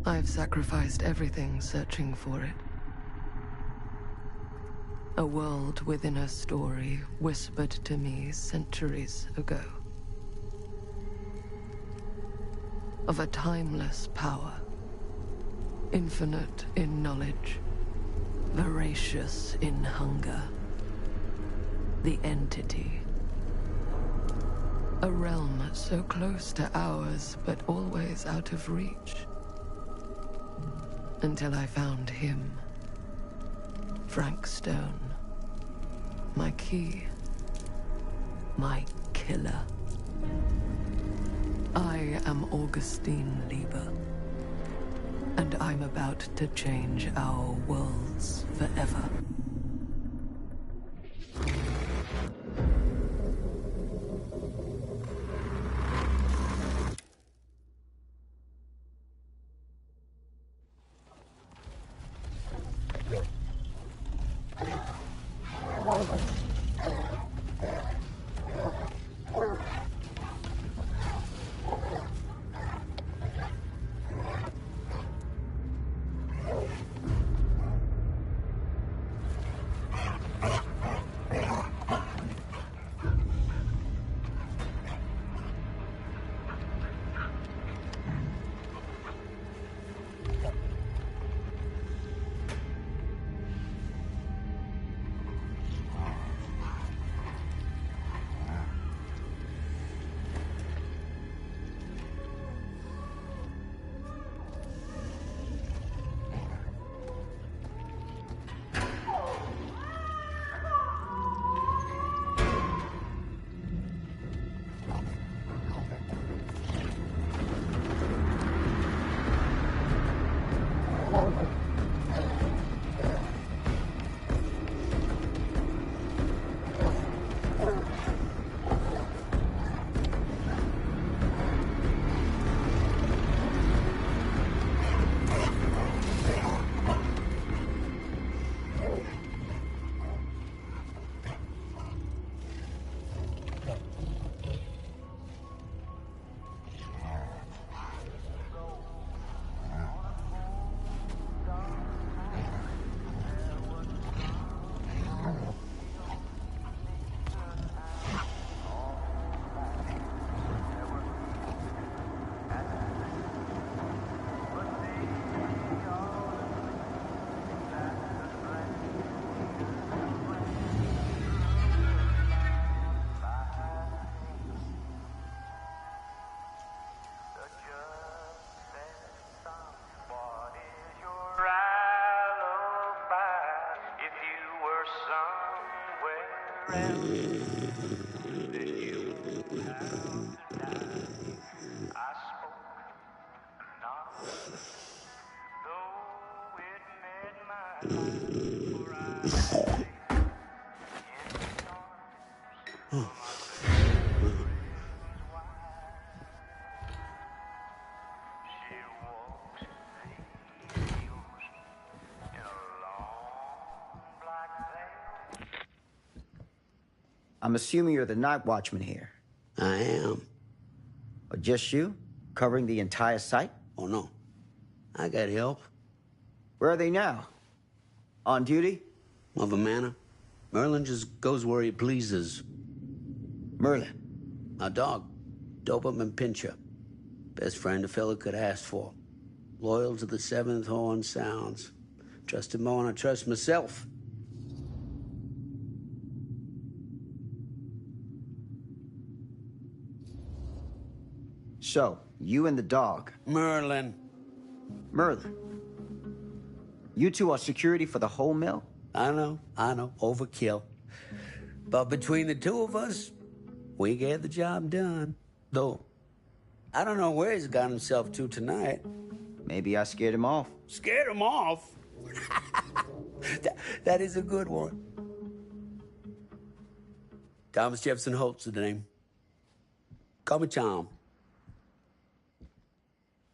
I've sacrificed everything searching for it. A world within a story whispered to me centuries ago. Of a timeless power, infinite in knowledge, voracious in hunger. The Entity. A realm so close to ours, but always out of reach. Until I found him. Frank Stone. My key. My killer. I am Augustine Lieber. And I'm about to change our worlds forever. I'm assuming you're the night watchman here. I am. Or just you? Covering the entire site? Oh, no. I got help. Where are they now? On duty? Of a manner. Merlin just goes where he pleases. Merlin? My dog. Doberman Pinscher. Best friend a fella could ask for. Loyal to the seventh horn sounds. Trust him more than I trust myself. So, you and the dog. Merlin. Merlin. You two are security for the whole mill? I know. Overkill. But between the two of us, we get the job done. Though, I don't know where he's got himself to tonight. Maybe I scared him off. Scared him off? that is a good one. Thomas Jefferson Holt's the name. Call me Tom.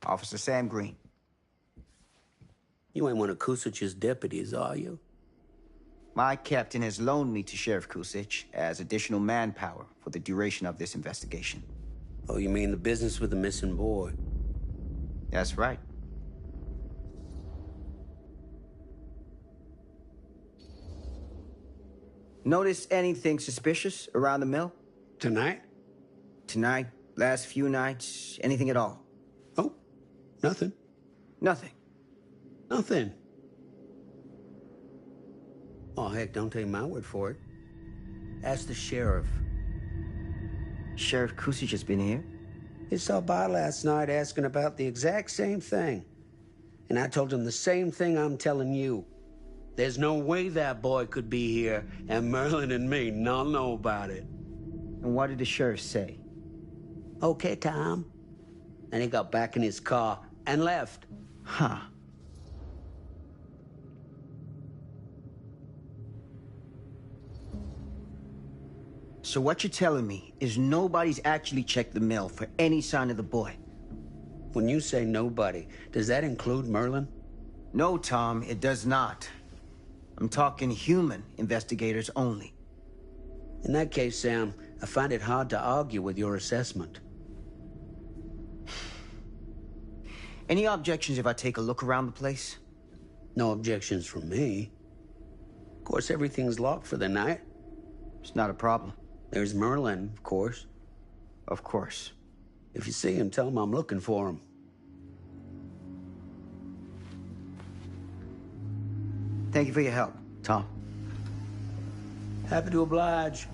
Officer Sam Green. You ain't one of Kusich's deputies, are you? My captain has loaned me to Sheriff Kusich as additional manpower for the duration of this investigation. Oh, you mean the business with the missing boy? That's right. Notice anything suspicious around the mill? Tonight? Tonight, last few nights, anything at all? Oh, nothing. Nothing. Nothing. Oh, heck, don't take my word for it. Ask the sheriff. Sheriff Kusich has been here? He saw by last night asking about the exact same thing. And I told him the same thing I'm telling you. There's no way that boy could be here, and Merlin and me not know about it. And what did the sheriff say? Okay, Tom. And he got back in his car and left. Huh. So what you're telling me is nobody's actually checked the mill for any sign of the boy? When you say nobody, does that include Merlin? No, Tom, it does not. I'm talking human investigators only. In that case, Sam, I find it hard to argue with your assessment. Any objections if I take a look around the place? No objections from me. Of course, everything's locked for the night. It's not a problem. There's Merlin, of course. Of course. If you see him, tell him I'm looking for him. Thank you for your help, Tom. Happy to oblige.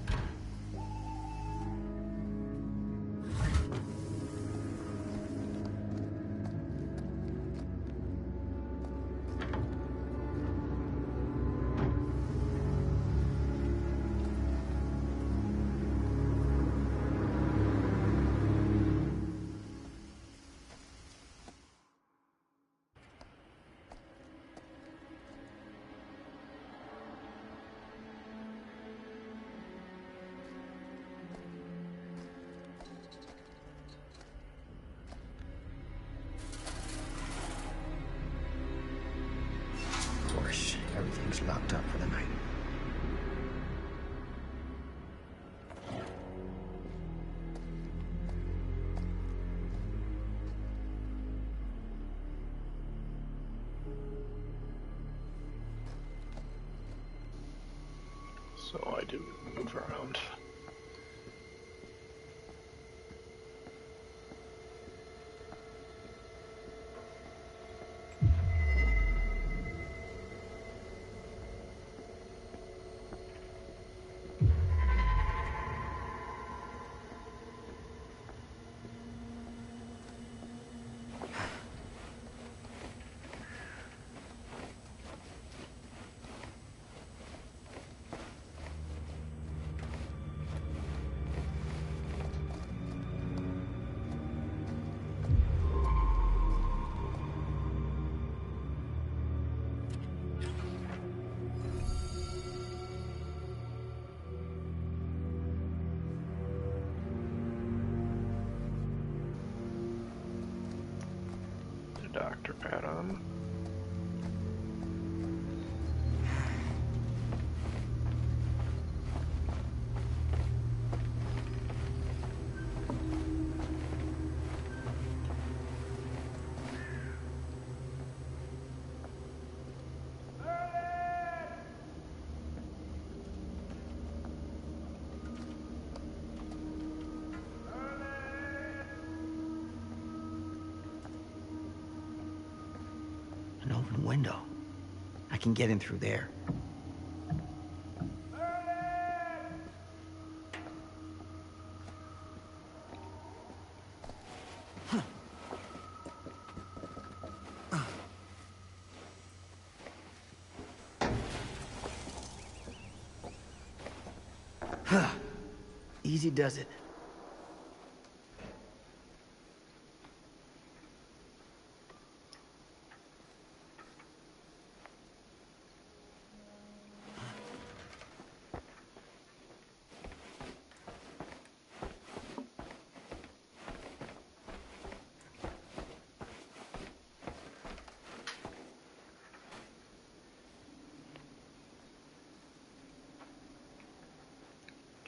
Of course, everything's locked up for the night. So I do move around. Dr. Adam. An open window. I can get in through there. Easy does it.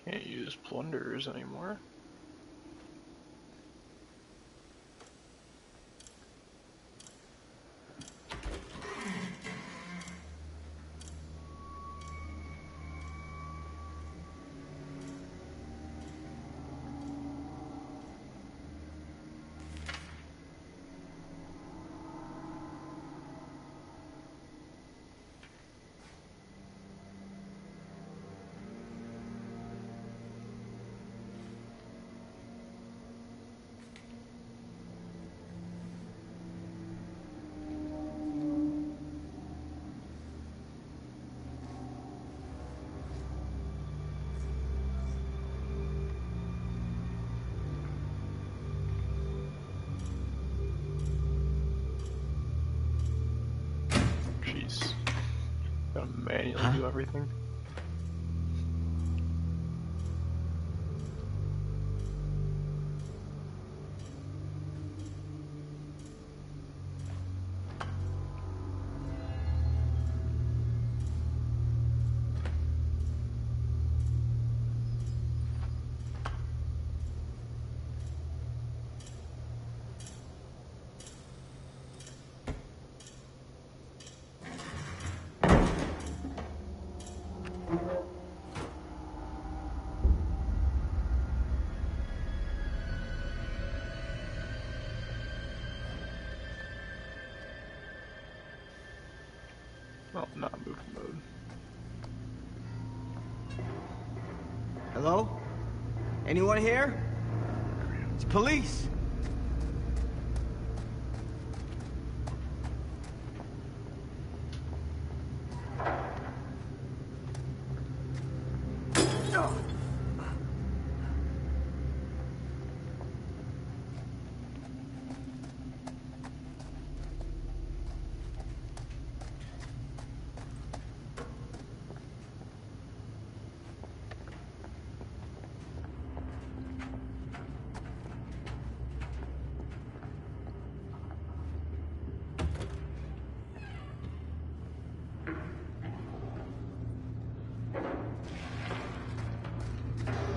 Can't use plunderers anymore. Gotta manually do everything. Well, not moving mode. Hello? Anyone here? It's police.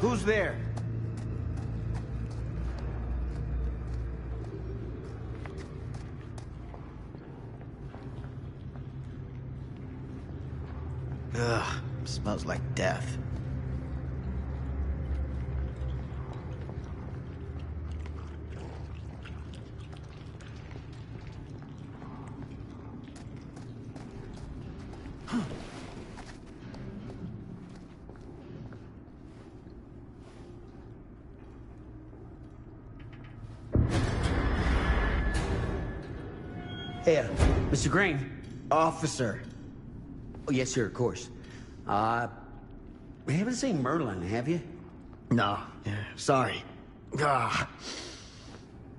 Who's there? Ugh, smells like death. Hey, Mr. Green. Officer. Oh, yes, sir, of course. You haven't seen Merlin, have you? No, sorry. Ah,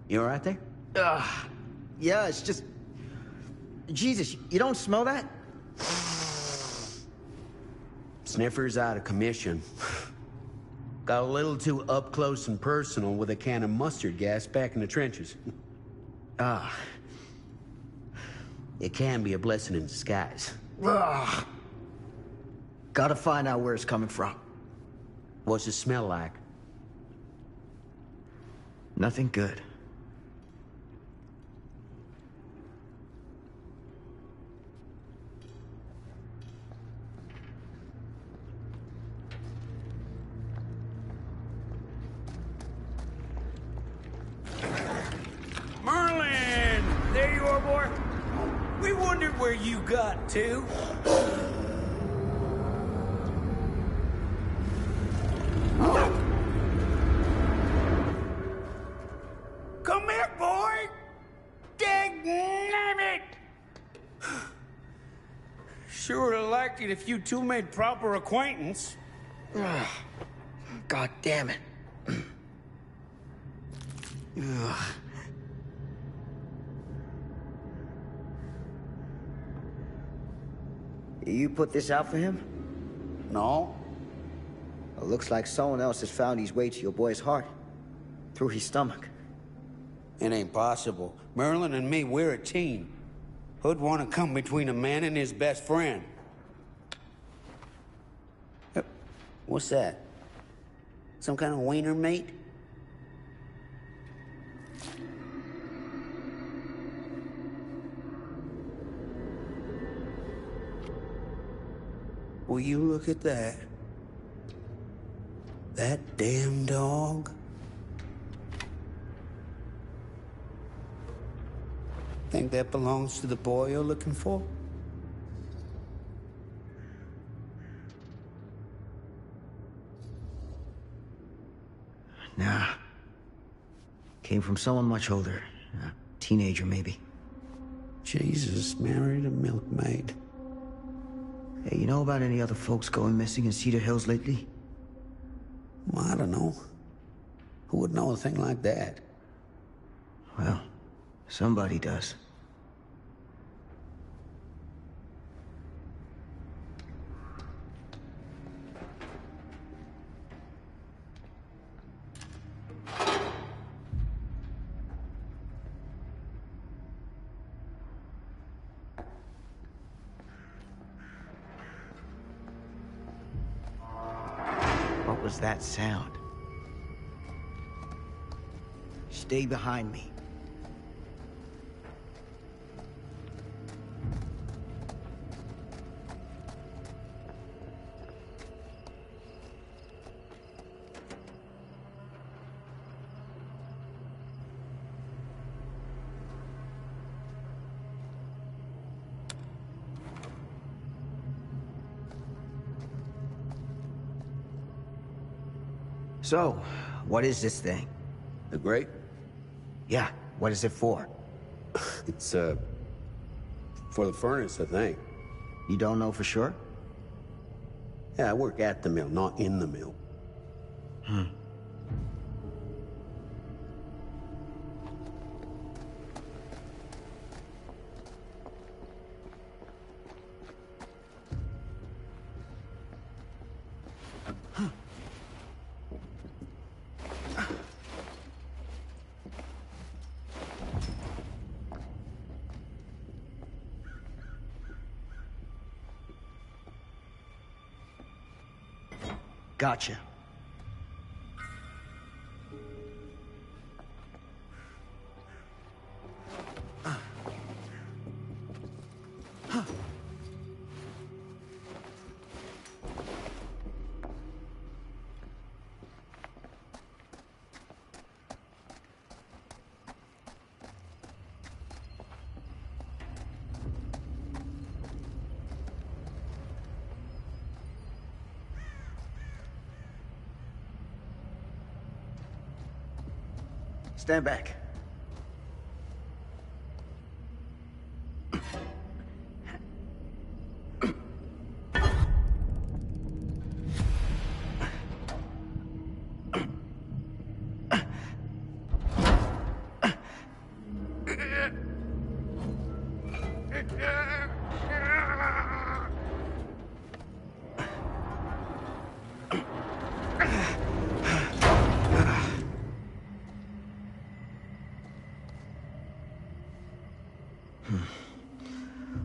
You all right there? yeah, it's just... Jesus, you don't smell that? Sniffer's out of commission. Got a little too up close and personal with a can of mustard gas back in the trenches. It can be a blessing in disguise. Ugh. Gotta find out where it's coming from. What's it smell like? Nothing good. Merlin! There you are, boy. We wondered where you got to. Come here, boy! Dang it! Sure would have liked it if you two made proper acquaintance. God damn it. Ugh. You put this out for him? No? It looks like someone else has found his way to your boy's heart. Through his stomach. It ain't possible. Merlin and me, we're a team. Who'd want to come between a man and his best friend? What's that? Some kind of wiener mate? Will you look at that? That damn dog? Think that belongs to the boy you're looking for? Nah. Came from someone much older. A teenager, maybe. Jesus married a milkmaid. Hey, you know about any other folks going missing in Cedar Hills lately? Well, I don't know. Who would know a thing like that? Well, somebody does. was that sound? Stay behind me. So, what is this thing? The grate? Yeah, what is it for? It's, for the furnace, I think. You don't know for sure? Yeah, I work at the mill, not in the mill. Gotcha. Stand back.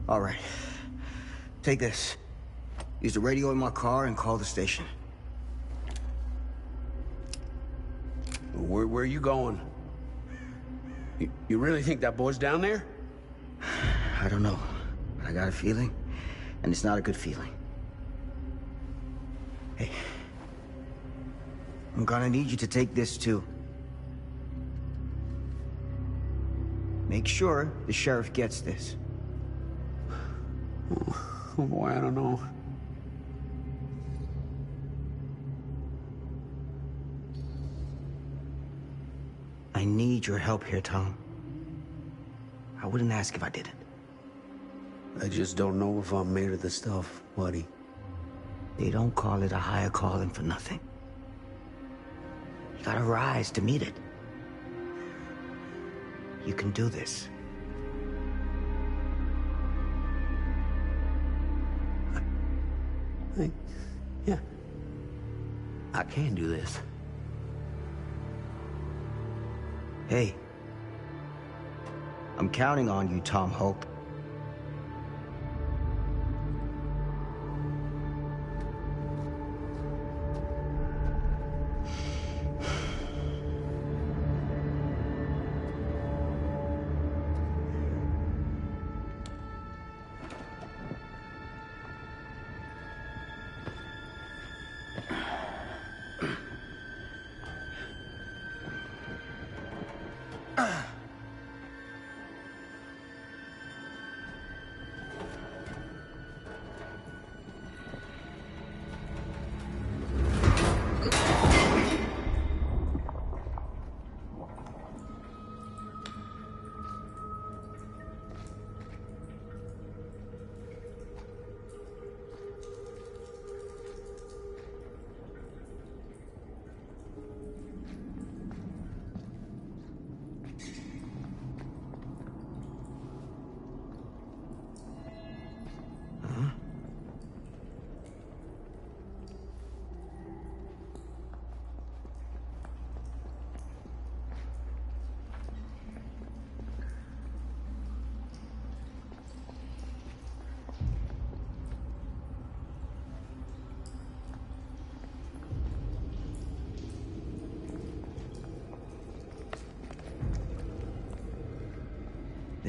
All right. Take this. Use the radio in my car and call the station. Where are you going? You really think that boy's down there? I don't know, but I got a feeling, and it's not a good feeling. Hey, I'm gonna need you to take this too. Make sure the sheriff gets this. Oh boy, I don't know. I need your help here, Tom. I wouldn't ask if I didn't. I just don't know if I'm made of the stuff, buddy. They don't call it a higher calling for nothing. You gotta rise to meet it. You can do this. Yeah. I can do this. Hey. I'm counting on you, Tom Hope.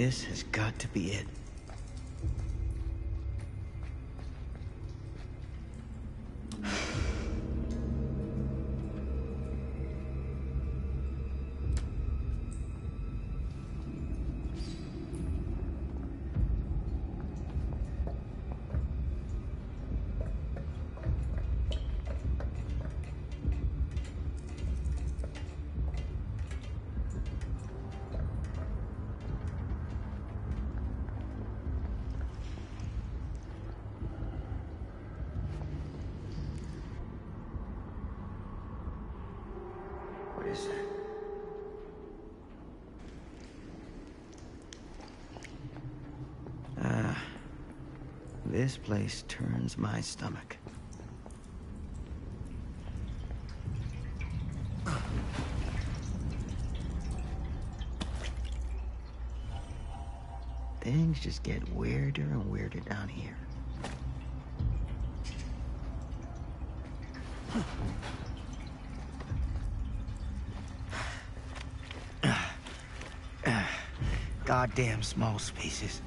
This has got to be it. What is that? This place turns my stomach. Things just get weirder and weirder down here. Goddamn small spaces.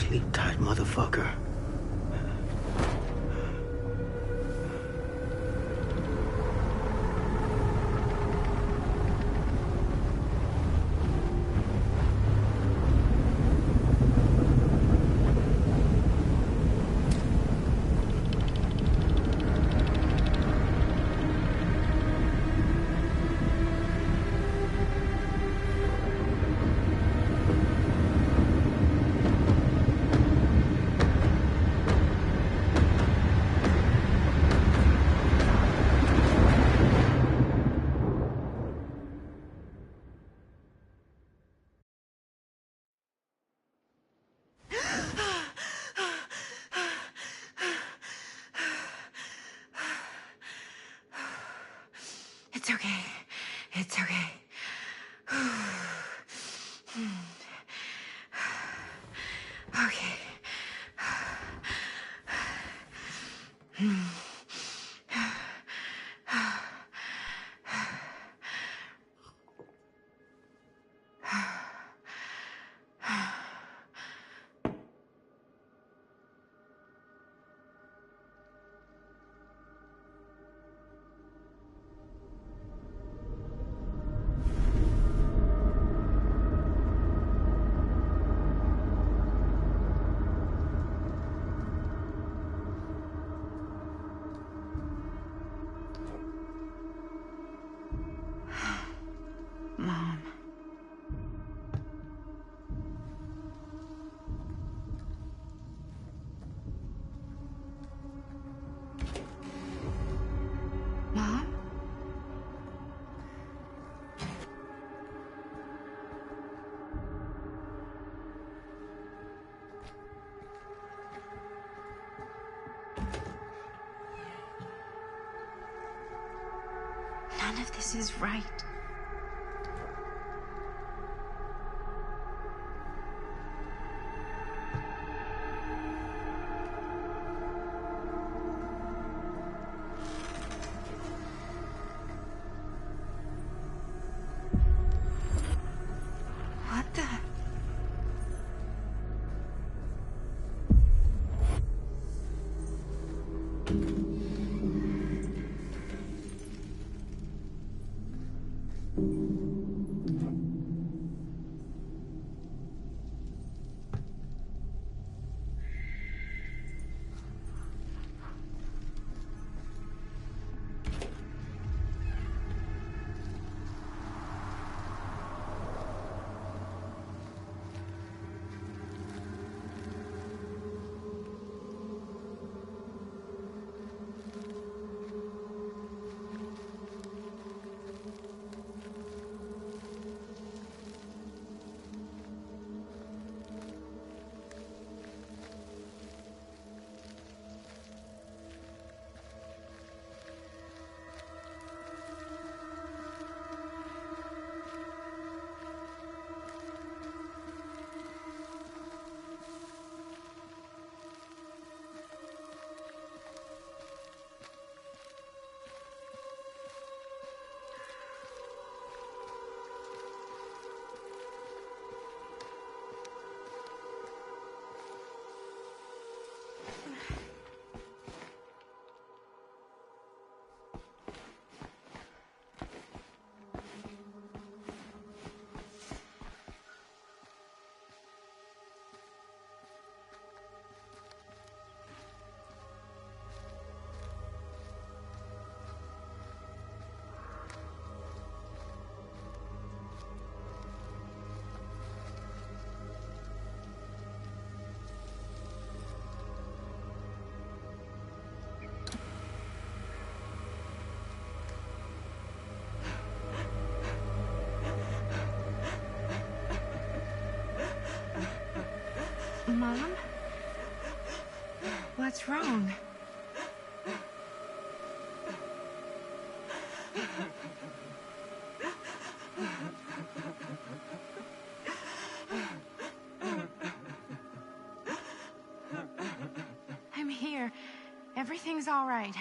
Sleep tight, motherfucker. It's okay. It's okay. Okay. Mom. Mom? None of this is right. What the? Mom? What's wrong? I'm here. Everything's all right.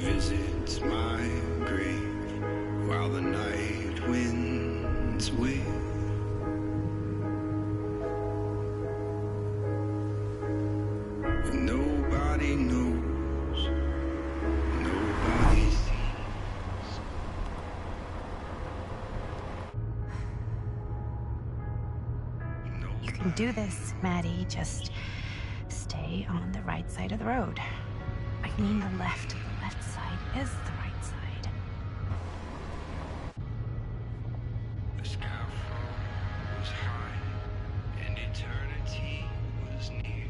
visits my grave while the night winds wail. And nobody knows, nobody sees. You can do this, Maddie. Just stay on the right side of the road. I mean the left. The left side is the right side. The scaffold was high, and eternity was near.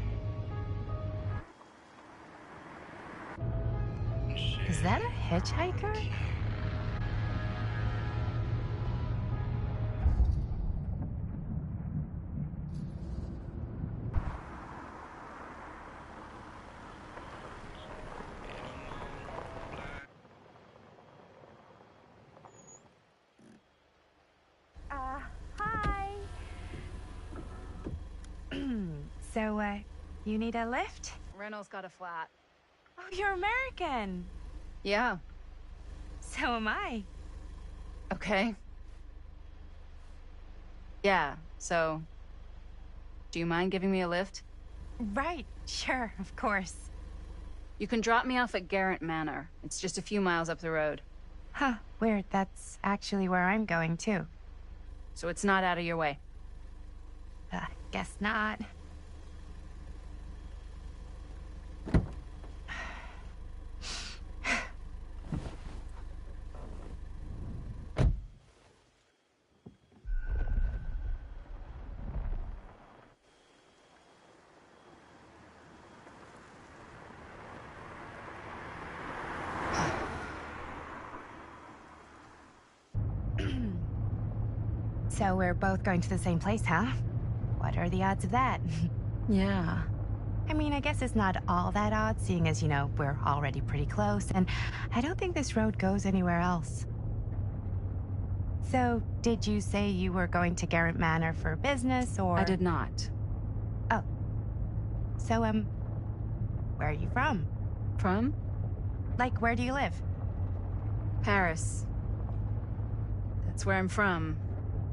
Is that a hitchhiker? Hi. So, you need a lift? Reynolds got a flat. Oh, you're American. Yeah. So am I. Okay. Yeah, so... Do you mind giving me a lift? Right, sure, of course. You can drop me off at Garrett Manor. It's just a few miles up the road. Huh, weird. That's actually where I'm going, too. So it's not out of your way. Guess not. So we're both going to the same place, huh? What are the odds of that? Yeah. I mean, I guess it's not all that odd, seeing as, you know, we're already pretty close, and I don't think this road goes anywhere else. So, did you say you were going to Garrett Manor for business, or...? I did not. Oh. So, where are you from? From? Like, where do you live? Paris. That's where I'm from,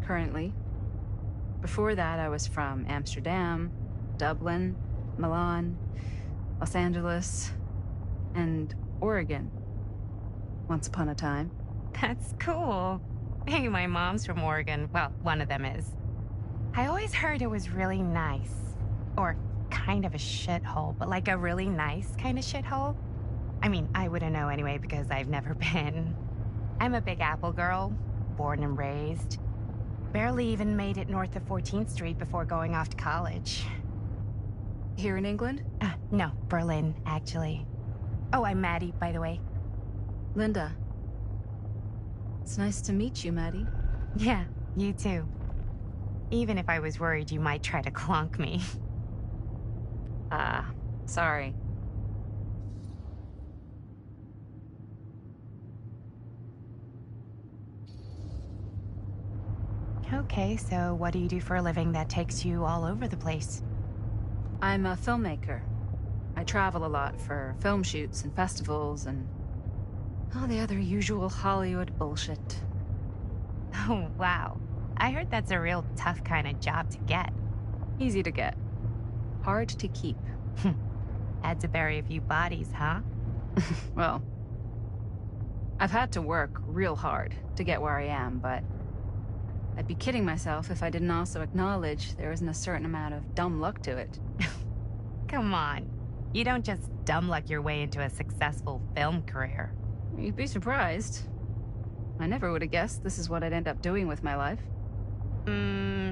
currently. Before that, I was from Amsterdam, Dublin, Milan, Los Angeles, and Oregon. Once upon a time. That's cool. Hey, my mom's from Oregon. Well, one of them is. I always heard it was really nice. Or kind of a shithole, but like a really nice kind of shithole. I mean, I wouldn't know anyway because I've never been. I'm a Big Apple girl, born and raised. Barely even made it north of 14th Street before going off to college. Here in England? No, Berlin, actually. Oh, I'm Maddie, by the way. Linda. It's nice to meet you, Maddie. Yeah, you too. Even if I was worried you might try to clonk me. Sorry. Okay, so what do you do for a living that takes you all over the place? I'm a filmmaker. I travel a lot for film shoots and festivals and all the other usual Hollywood bullshit. Oh, wow. I heard that's a real tough kind of job to get. Easy to get. Hard to keep. Had to bury a few bodies, huh? Well, I've had to work real hard to get where I am, but I'd be kidding myself if I didn't also acknowledge there isn't a certain amount of dumb luck to it. Come on. You don't just dumb luck your way into a successful film career. You'd be surprised. I never would have guessed this is what I'd end up doing with my life.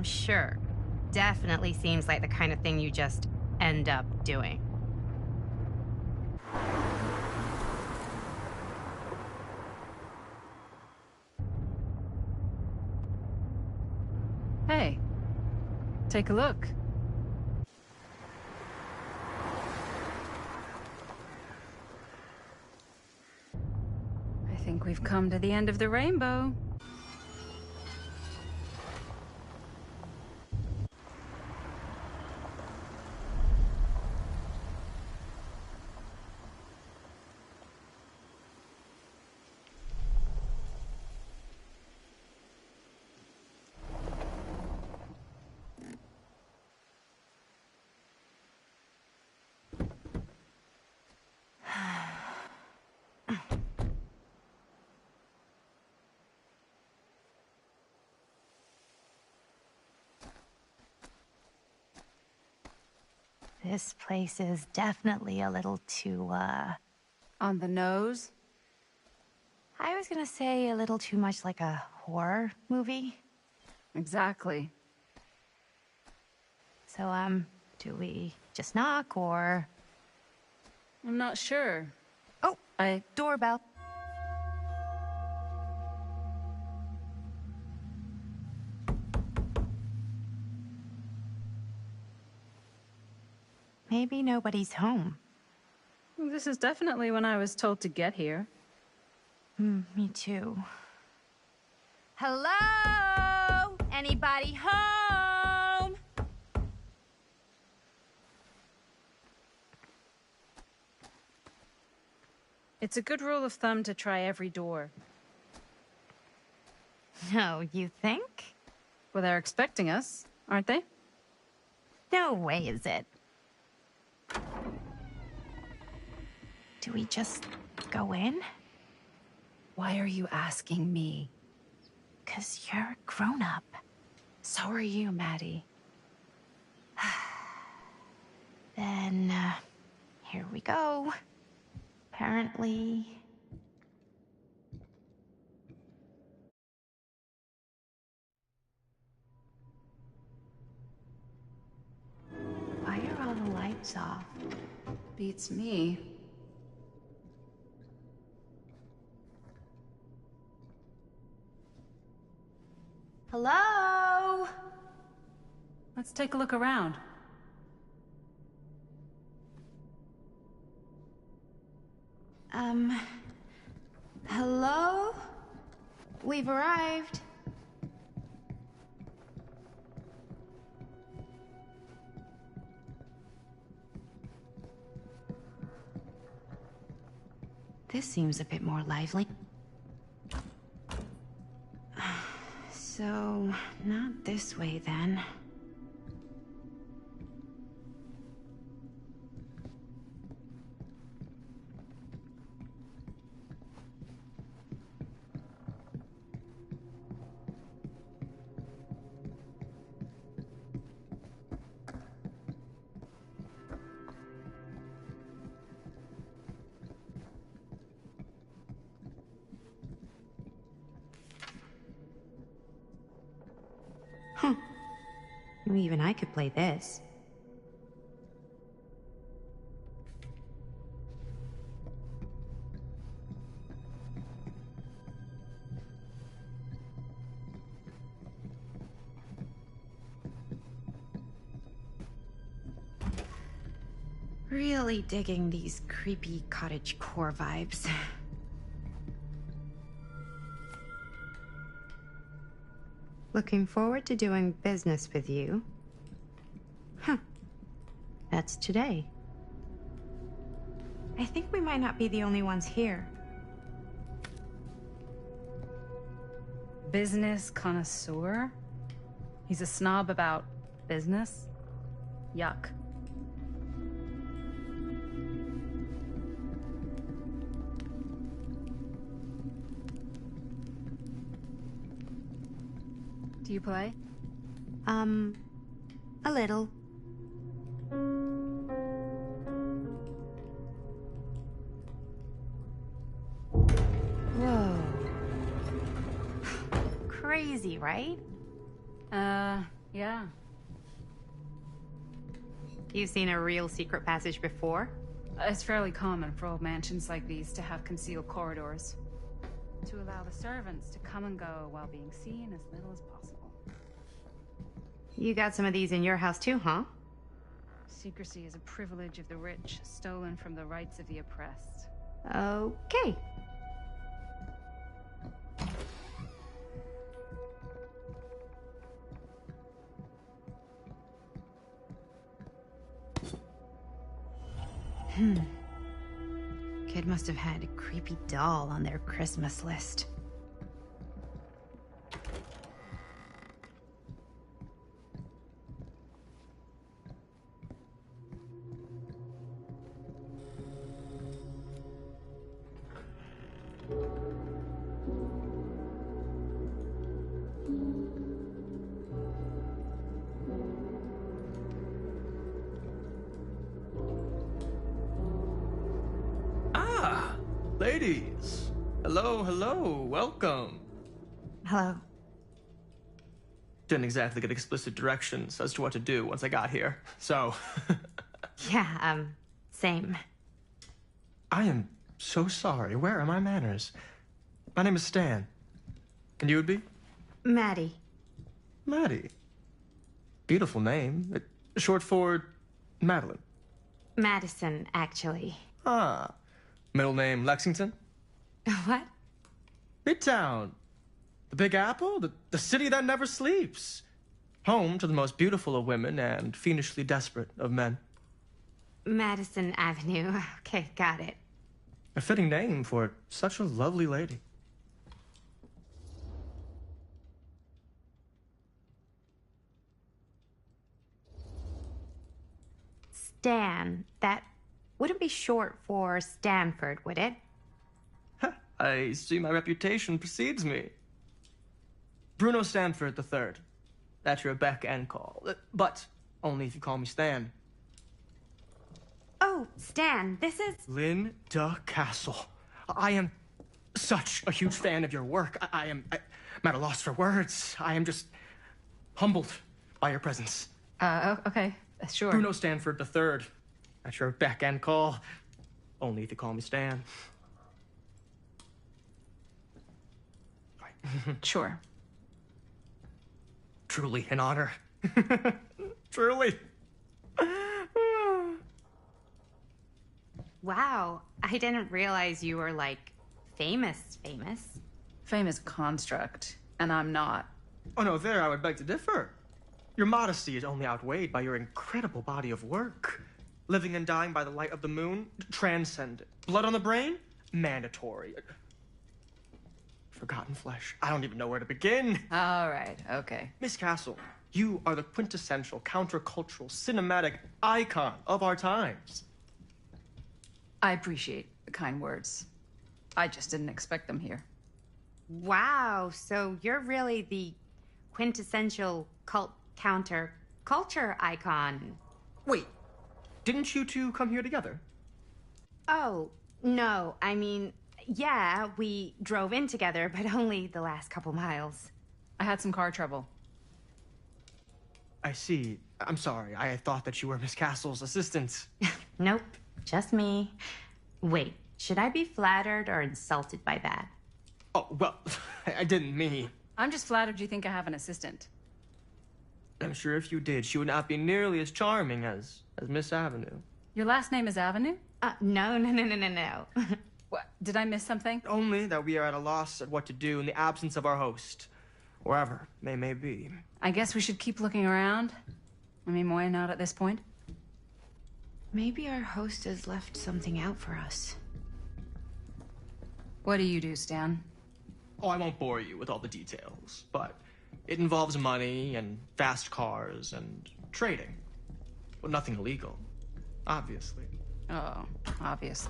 Sure. Definitely seems like the kind of thing you just end up doing. Hey, take a look. I think we've come to the end of the rainbow. This place is definitely a little too, On the nose? I was gonna say a little too much like a horror movie. Exactly. So, do we just knock or... I'm not sure. Oh, doorbell. Maybe nobody's home. This is definitely when I was told to get here. Me too. Hello? Anybody home? It's a good rule of thumb to try every door. No, you think? Well, they're expecting us, aren't they? No way is it. Do we just go in? Why are you asking me? 'Cause you're a grown-up. So are you, Maddie. Then, here we go. Apparently... Why are all the lights off? Beats me. Hello? Let's take a look around. Hello? We've arrived. This seems a bit more lively. So, not this way then. Huh. Even I could play this. Really digging these creepy cottagecore vibes. Looking forward to doing business with you. Huh. That's today. I think we might not be the only ones here. Business connoisseur? He's a snob about business? Yuck. Do you play? A little. Whoa. Crazy, right? Yeah. You've seen a real secret passage before? It's fairly common for old mansions like these to have concealed corridors. To allow the servants to come and go while being seen as little as possible. You got some of these in your house too, huh? Secrecy is a privilege of the rich, stolen from the rights of the oppressed. Okay. Kid must have had a creepy doll on their Christmas list. ladies. Hello, hello, welcome. Hello. Didn't exactly get explicit directions as to what to do once I got here, so... Yeah, same. I am so sorry. Where are my manners? My name is Stan. And you would be? Maddie. Maddie. Beautiful name. Short for Madeline. Madison, actually. Ah. Middle name Lexington? What? Midtown. The Big Apple? The city that never sleeps. Home to the most beautiful of women and fiendishly desperate of men. Madison Avenue. Okay, got it. A fitting name for such a lovely lady. Stan. That wouldn't be short for Stanford, would it? I see my reputation precedes me. Bruno Stanford III. At your beck and call. But only if you call me Stan. Oh, Stan, this is... Linda Castle. I am such a huge fan of your work. I'm at a loss for words. I am just humbled by your presence. Okay, sure. Bruno Stanford III. At your beck and call. Only if you call me Stan. Sure. Truly an honor. Truly. Wow, I didn't realize you were, like, famous. Fame is a construct, and I'm not. Oh no, there I would beg to differ. Your modesty is only outweighed by your incredible body of work. Living and dying by the light of the moon, transcendent. Blood on the brain, mandatory. Forgotten flesh. I don't even know where to begin. All right, okay. Miss Castle, you are the quintessential countercultural cinematic icon of our times. I appreciate the kind words. I just didn't expect them here. Wow, so you're really the quintessential counter-culture icon. Wait, didn't you two come here together? Oh, no, I mean, yeah, we drove in together, but only the last couple miles. I had some car trouble. I see. I'm sorry. I thought that you were Miss Castle's assistant. Nope, just me. Wait, should I be flattered or insulted by that? Oh, well, I didn't mean. I'm just flattered you think I have an assistant. I'm sure if you did, she would not be nearly as charming as Miss Avenue. Your last name is Avenue? No. What? Did I miss something? Only that we are at a loss at what to do in the absence of our host, wherever they may be. I guess we should keep looking around. I mean, why not at this point? Maybe our host has left something out for us. What do you do, Stan? Oh, I won't bore you with all the details, but it involves money and fast cars and trading. Well, nothing illegal, obviously. Oh, obvious.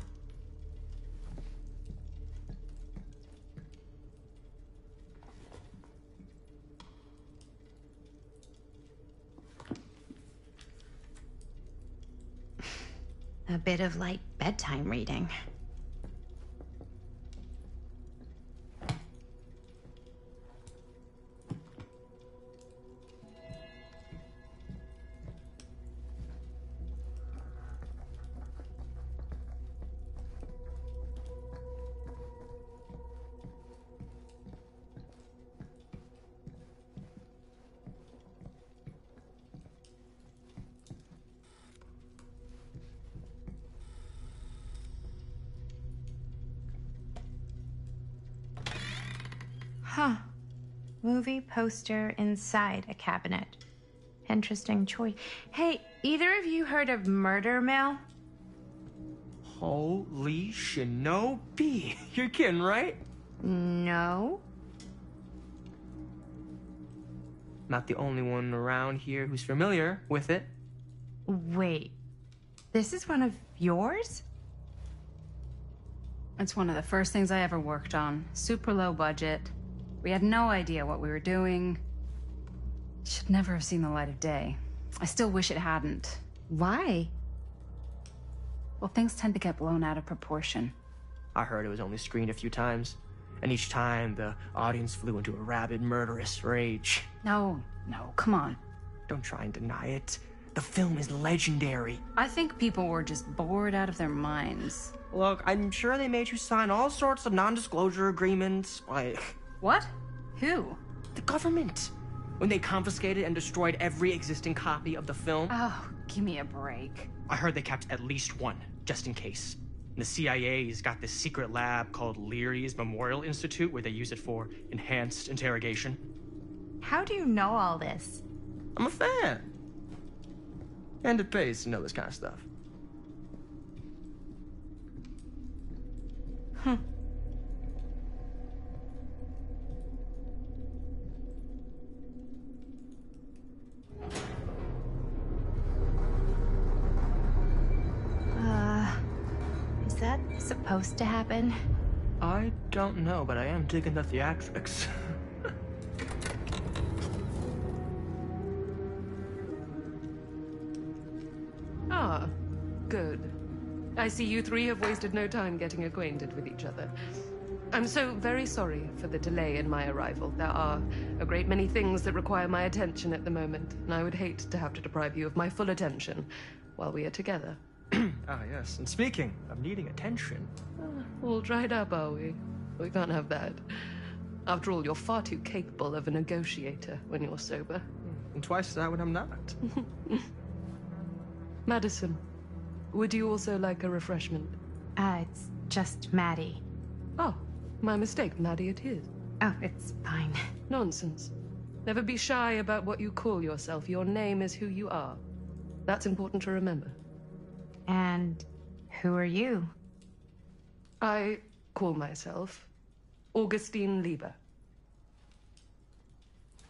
A bit of light bedtime reading. Huh. Movie poster inside a cabinet. Interesting choice. Hey, either of you heard of Murder Mill? Holy shinobi. You're kidding, right? No. Not the only one around here who's familiar with it. Wait. This is one of yours? It's one of the first things I ever worked on. Super low budget. We had no idea what we were doing. Should never have seen the light of day. I still wish it hadn't. Why? Well, things tend to get blown out of proportion. I heard it was only screened a few times, and each time the audience flew into a rabid, murderous rage. No, come on. Don't try and deny it. The film is legendary. I think people were just bored out of their minds. Look, I'm sure they made you sign all sorts of non-disclosure agreements, like... What? Who? The government. When they confiscated and destroyed every existing copy of the film. Oh, give me a break. I heard they kept at least one, just in case. The CIA's got this secret lab called Leary's Memorial Institute where they use it for enhanced interrogation. How do you know all this? I'm a fan. And it pays to know this kind of stuff. Is that supposed to happen? I don't know, but I am digging the theatrics. Ah, good. I see you three have wasted no time getting acquainted with each other. I'm so very sorry for the delay in my arrival. There are a great many things that require my attention at the moment, and I would hate to have to deprive you of my full attention while we are together. Ah, yes. And speaking of needing attention... All dried up, are we? We can't have that. After all, you're far too capable of a negotiator when you're sober. And twice that when I'm not. Madison, would you also like a refreshment? It's just Maddie. Oh, my mistake. Maddie it is. Oh, it's fine. Nonsense. Never be shy about what you call yourself. Your name is who you are. That's important to remember. And who are you? I call myself Augustine Lieber.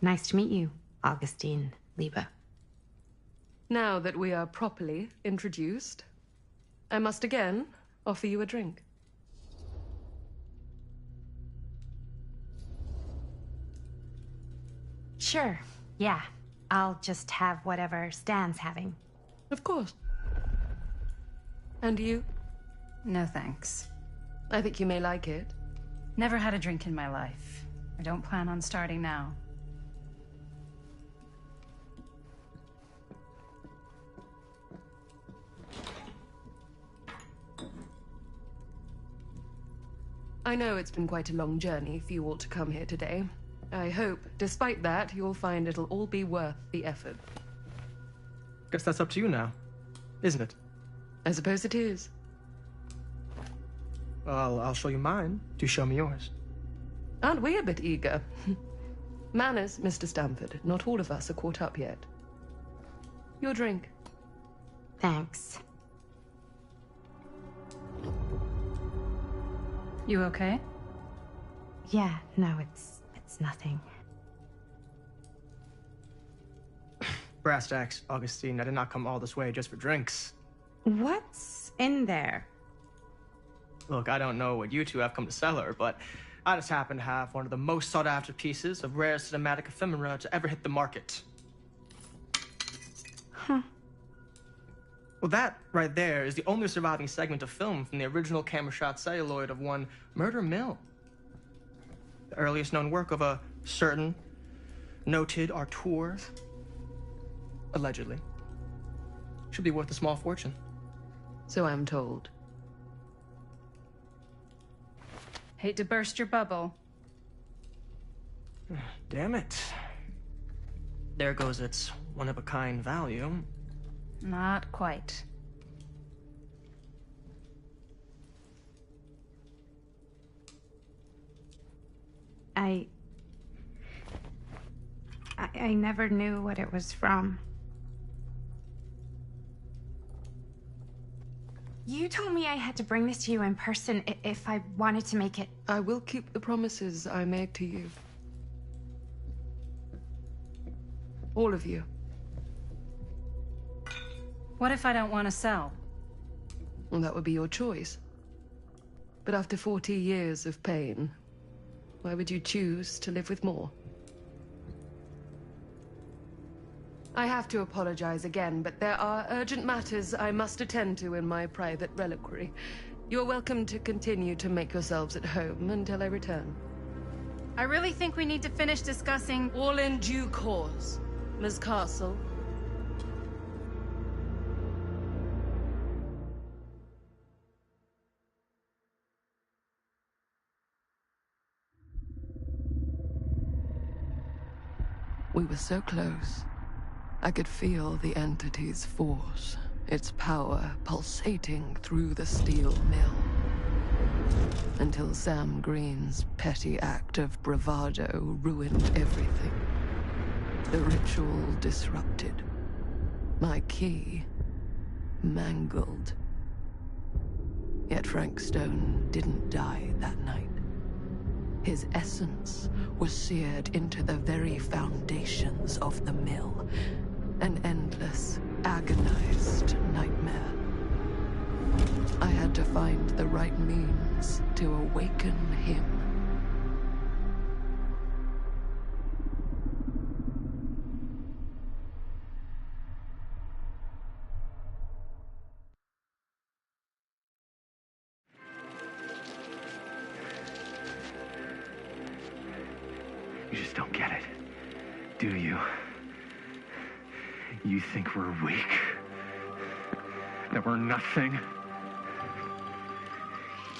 Nice to meet you, Augustine Lieber. Now that we are properly introduced, I must again offer you a drink. Sure, yeah. I'll just have whatever Stan's having. Of course. And you? No thanks. I think you may like it. Never had a drink in my life. I don't plan on starting now. I know it's been quite a long journey for you all to come here today. I hope, despite that, you'll find it'll all be worth the effort. Guess that's up to you now, isn't it? I suppose it is. Well, I'll show you mine. Do show me yours. Aren't we a bit eager? Manners, Mr. Stamford. Not all of us are caught up yet. Your drink. Thanks. You okay? Yeah, no, it's nothing. Brass tacks, Augustine. I did not come all this way just for drinks. What's in there? Look, I don't know what you two have come to cellar, but I just happen to have one of the most sought-after pieces of rare cinematic ephemera to ever hit the market. Huh. Well, that right there is the only surviving segment of film from the original camera shot celluloid of one Murder Mill. The earliest known work of a certain noted auteur, allegedly. Should be worth a small fortune. So I'm told. Hate to burst your bubble. Damn it. There goes its one-of-a-kind value. Not quite. I never knew what it was from. You told me I had to bring this to you in person if I wanted to make it. I will keep the promises I make to you. All of you. What if I don't want to sell? Well, that would be your choice. But after 40 years of pain, why would you choose to live with more? I have to apologize again, but there are urgent matters I must attend to in my private reliquary. You're welcome to continue to make yourselves at home until I return. I really think we need to finish discussing... All in due course, Ms. Castle. We were so close. I could feel the entity's force, its power pulsating through the steel mill. Until Sam Green's petty act of bravado ruined everything. The ritual disrupted. My key mangled. Yet Frank Stone didn't die that night. His essence was seared into the very foundations of the mill. An endless, agonized nightmare. I had to find the right means to awaken him. You just don't get it, do you? You think we're weak? That we're nothing?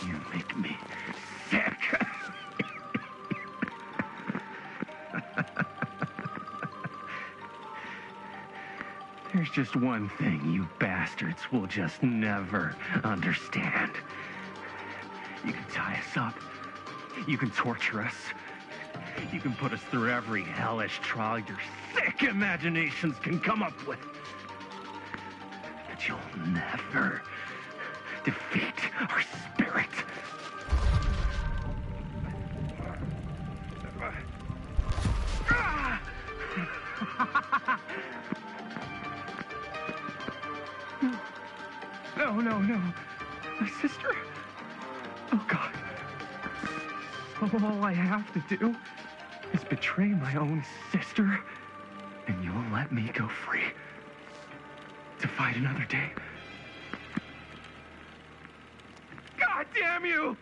You make me sick. There's just one thing you bastards will just never understand. You can tie us up. You can torture us. You can put us through every hellish trial your sick imaginations can come up with. But you'll never defeat our spirit. No. My sister? Oh, God. All I have to do is betray my own sister, and you'll let me go free to fight another day. God damn you!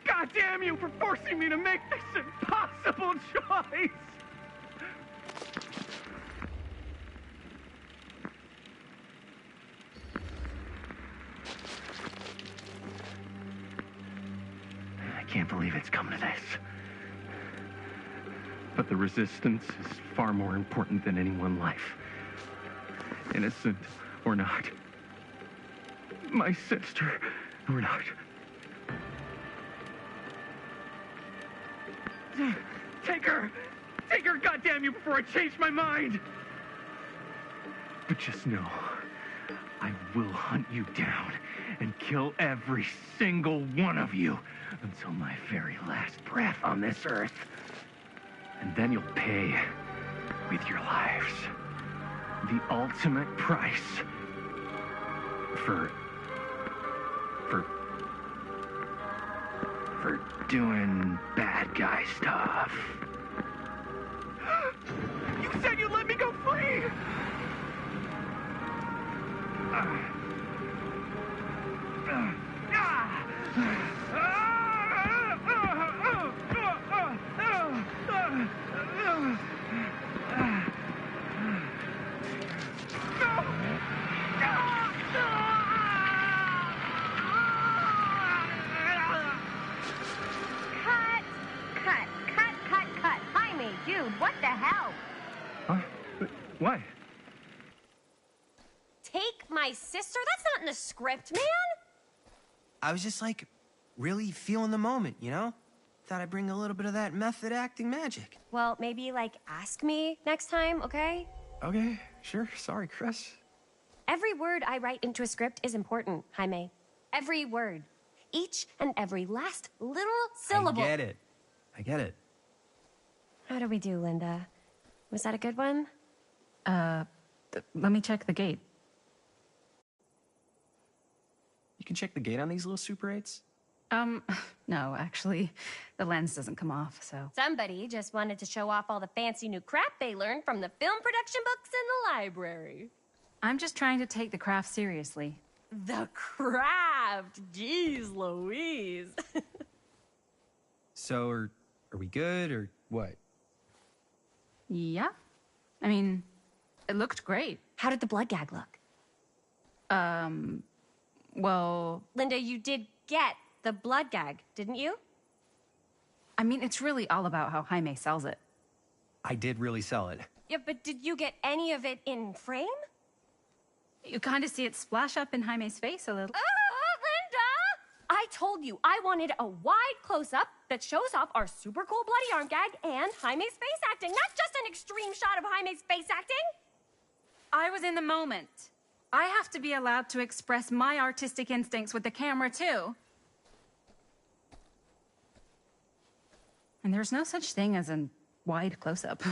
God damn you for forcing me to make this impossible choice! I can't believe it's come to this. But the resistance is far more important than any one life. Innocent or not. My sister or not. Take her! Take her, goddamn you, before I change my mind! But just know, I will hunt you down and kill every single one of you until my very last breath on this earth. And then you'll pay with your lives. The ultimate price for doing bad guy stuff. You said you'd let me go free! Cut. Jaime, dude, what the hell? Huh? What? Take my sister? That's not in the script, man! I was just like, really feeling the moment, you know? Thought I'd bring a little bit of that method acting magic. Well, maybe, like, ask me next time, okay? Okay, sure. Sorry, Chris. Every word I write into a script is important, Jaime. Every word. Each and every last little syllable. I get it. How do we do, Linda? Was that a good one? Let me check the gate. You can check the gate on these little Super 8s? No, actually, the lens doesn't come off, so... Somebody just wanted to show off all the fancy new crap they learned from the film production books in the library. I'm just trying to take the craft seriously. the craft. Jeez Louise. So, are we good, or what? Yeah. I mean, it looked great. How did the blood gag look? Well, Linda, you did get the blood gag, didn't you? I mean, it's really all about how Jaime sells it. I did really sell it. Yeah, but did you get any of it in frame? You kind of see it splash up in Jaime's face a little. Linda! I told you I wanted a wide close-up that shows off our super cool bloody arm gag and Jaime's face acting, not just an extreme shot of Jaime's face acting. I was in the moment. I have to be allowed to express my artistic instincts with the camera, too. And there's no such thing as a wide close-up.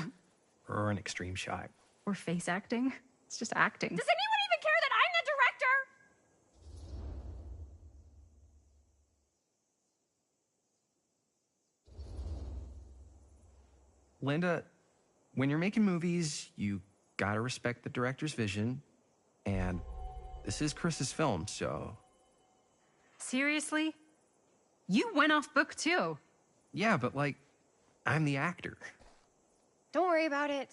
Or an extreme shot. Or face acting. It's just acting. Does anyone even care that I'm the director? Linda, when you're making movies, you gotta respect the director's vision. And this is Chris's film, so... Seriously? You went off book, too. Yeah, but, like, I'm the actor. Don't worry about it.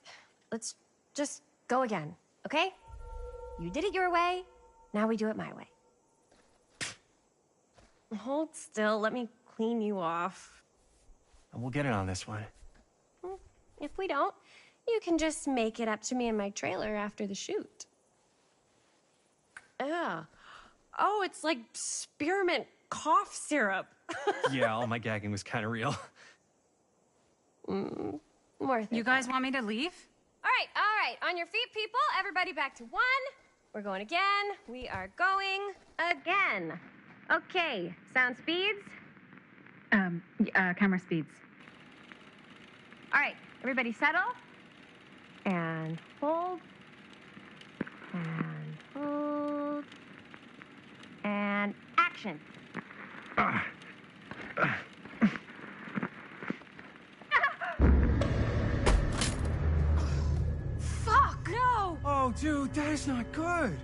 Let's just go again, okay? You did it your way, now we do it my way. Hold still, let me clean you off. And we'll get it on this one. If we don't, you can just make it up to me in my trailer after the shoot. Yeah. Oh, it's like spearmint cough syrup. Yeah, all my gagging was kind of real. Worth it. You guys want me to leave? All right. On your feet, people. Everybody back to one. We're going again. We are going again. Okay, sound speeds. Camera speeds. All right, everybody settle. And hold. And hold. And action. Fuck! No! Oh, dude, that is not good.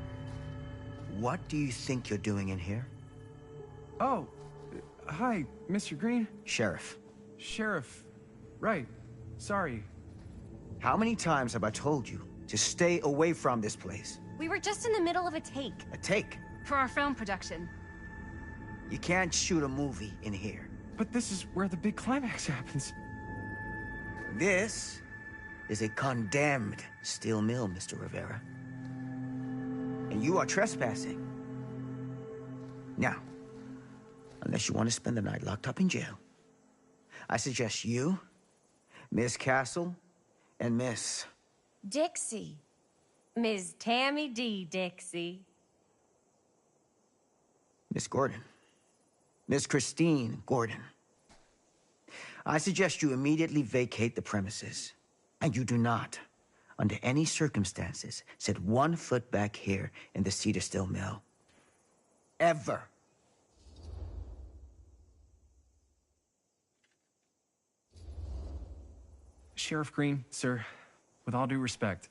What do you think you're doing in here? Oh, hi, Mr. Green. Sheriff. Sheriff. Right. Sorry. How many times have I told you to stay away from this place? We were just in the middle of a take. A take? For our film production. You can't shoot a movie in here. But this is where the big climax happens. This is a condemned steel mill, Mr. Rivera. And you are trespassing. Now, unless you want to spend the night locked up in jail, I suggest you, Miss Castle, and Miss... Dixie. Ms. Tammy D. Dixie. Miss Gordon. Miss Christine Gordon. I suggest you immediately vacate the premises. And you do not, under any circumstances, set 1 foot back here in the Cedar Still Mill. Ever. Sheriff Green, sir, with all due respect,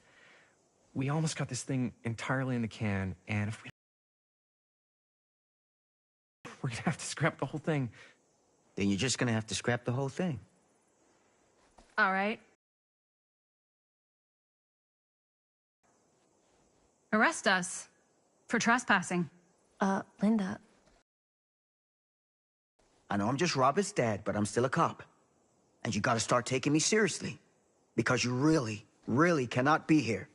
we almost got this thing entirely in the can, and if we're gonna have to scrap the whole thing. Then you're just gonna have to scrap the whole thing. All right. Arrest us for trespassing. Linda. I know I'm just Robert's dad, but I'm still a cop. And you gotta start taking me seriously. Because you really, really cannot be here.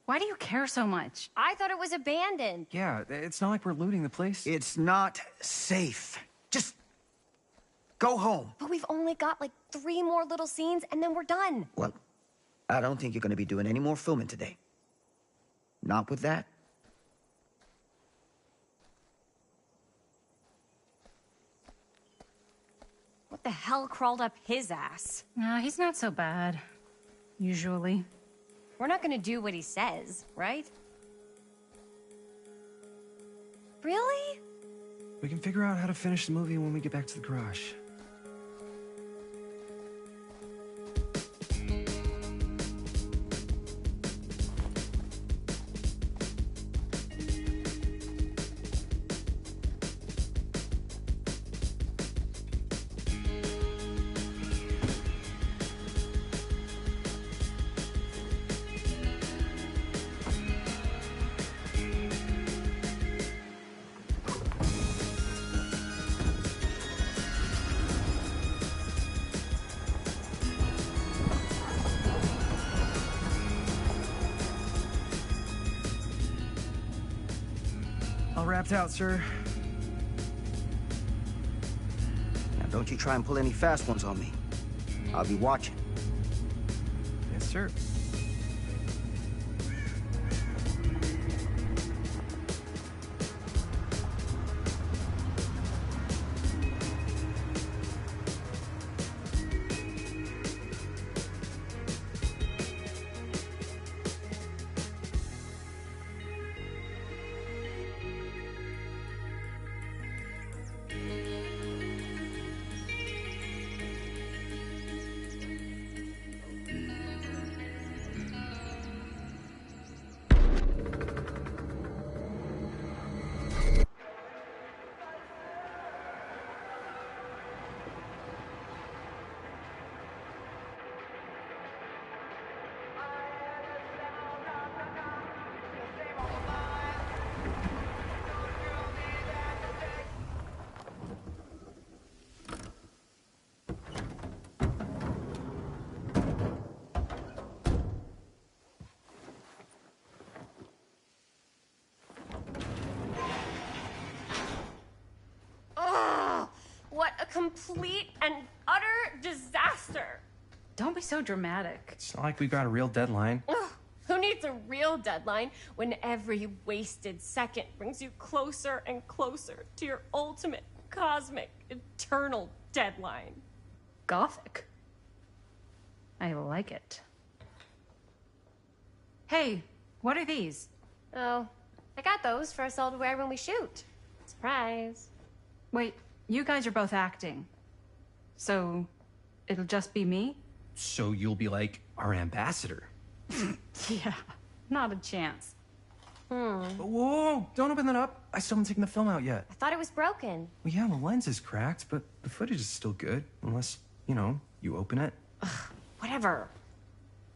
Why do you care so much? I thought it was abandoned. Yeah, it's not like we're looting the place. It's not safe. Just go home. But we've only got like 3 more little scenes and then we're done. Well, I don't think you're gonna be doing any more filming today. Not with that. What the hell crawled up his ass? Nah, he's not so bad. Usually. We're not gonna do what he says, right? Really? We can figure out how to finish the movie when we get back to the garage. All wrapped out, sir. Now, don't you try and pull any fast ones on me. I'll be watching. Yes, sir. What a complete and utter disaster! Don't be so dramatic. It's not like we've got a real deadline. Ugh, who needs a real deadline when every wasted second brings you closer and closer to your ultimate, cosmic, eternal deadline? Gothic. I like it. Hey, what are these? Oh, I got those for us all to wear when we shoot. Surprise. Wait, you guys are both acting. So, it'll just be me? So you'll be like our ambassador. Yeah, not a chance. Whoa, don't open that up. I still haven't taken the film out yet. I thought it was broken. Well, yeah, the lens is cracked, but the footage is still good. Unless, you know, you open it. Whatever.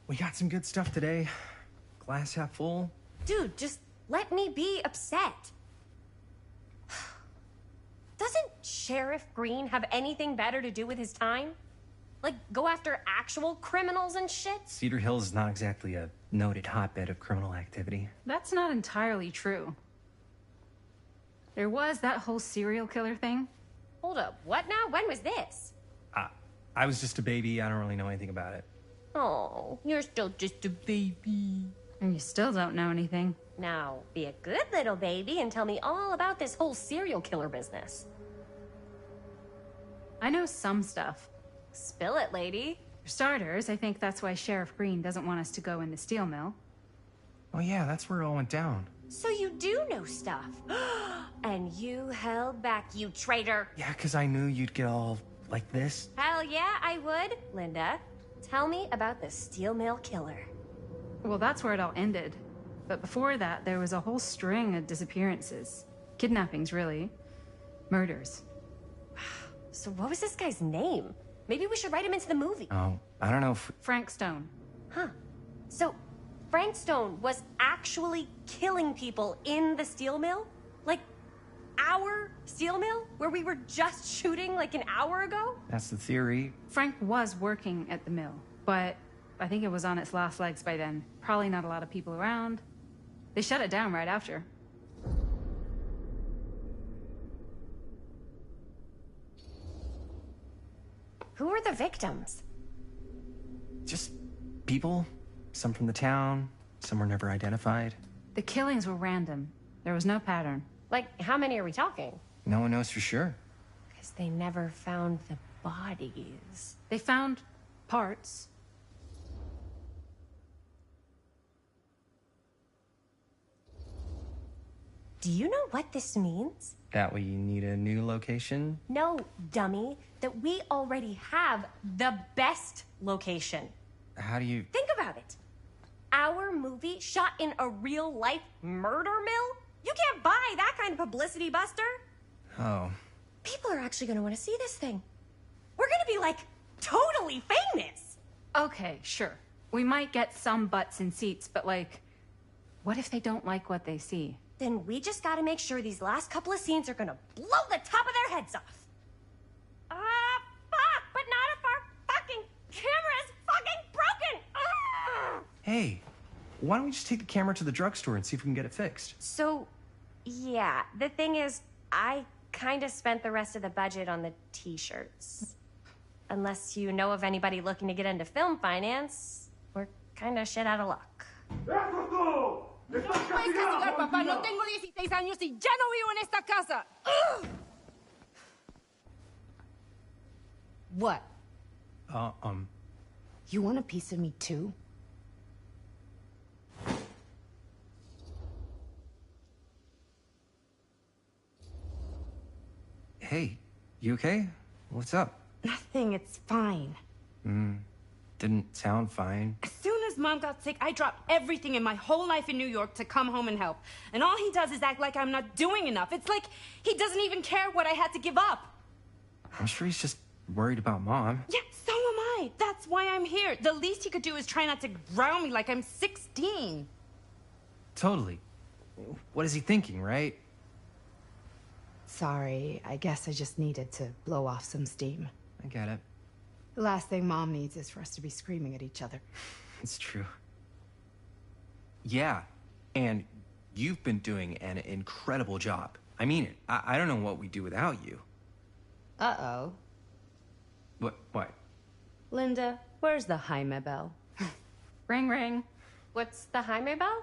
We got some good stuff today. Glass half full. Dude, just let me be upset. Doesn't Sheriff Green have anything better to do with his time? Like, go after actual criminals and shit? Cedar Hills is not exactly a noted hotbed of criminal activity. That's not entirely true. There was that whole serial killer thing. Hold up, what now? When was this? I was just a baby. I don't really know anything about it. Oh, you're still just a baby. And you still don't know anything. Now, be a good little baby and tell me all about this whole serial killer business. I know some stuff. Spill it, lady. For starters, I think that's why Sheriff Green doesn't want us to go in the steel mill. Oh yeah, that's where it all went down. So you do know stuff. And you held back, you traitor. Yeah, because I knew you'd get all like this. Hell yeah, I would. Linda, tell me about the steel mill killer. Well, that's where it all ended. But before that, there was a whole string of disappearances. Kidnappings, really. Murders. So what was this guy's name? Maybe we should write him into the movie. Oh, I don't know if... Frank Stone. Huh. So, Frank Stone was actually killing people in the steel mill? Like, our steel mill? Where we were just shooting like an hour ago? That's the theory. Frank was working at the mill, but I think it was on its last legs by then. Probably not a lot of people around. They shut it down right after. Who were the victims? Just people. Some from the town. Some were never identified. The killings were random. There was no pattern. Like, how many are we talking? No one knows for sure. Because they never found the bodies. They found parts. Do you know what this means? That way you need a new location? No, dummy. That we already have the best location. How do you... Think about it. Our movie shot in a real-life murder mill? You can't buy that kind of publicity, Buster. Oh. People are actually going to want to see this thing. We're going to be, like, totally famous. Okay, sure. We might get some butts in seats, but, like, what if they don't like what they see? Then we just got to make sure these last couple of scenes are going to blow the top of their heads off. Fuck, but not if our fucking camera is fucking broken. Hey, why don't we just take the camera to the drugstore and see if we can get it fixed? So, Yeah, the thing is, I kind of spent the rest of the budget on the t-shirts. Unless you know of anybody looking to get into film finance, we're kind of shit out of luck. Puedes castigar, papá. No tengo 16 años y ya no vivo en esta casa. What? You want a piece of me too? Hey, you okay? What's up? Nothing, it's fine. Didn't sound fine. As soon as Mom got sick, I dropped everything in my whole life in New York to come home and help. And all he does is act like I'm not doing enough. It's like he doesn't even care what I had to give up. I'm sure he's just worried about Mom. Yeah, so am I. That's why I'm here. The least he could do is try not to ground me like I'm 16. Totally. What is he thinking, right? Sorry, I guess I just needed to blow off some steam. I get it. The last thing Mom needs is for us to be screaming at each other. It's true. Yeah, and you've been doing an incredible job. I mean it. I don't know what we'd do without you. Uh-oh. What? Linda, where's the Jaime bell? Ring, ring. What's the Jaime bell?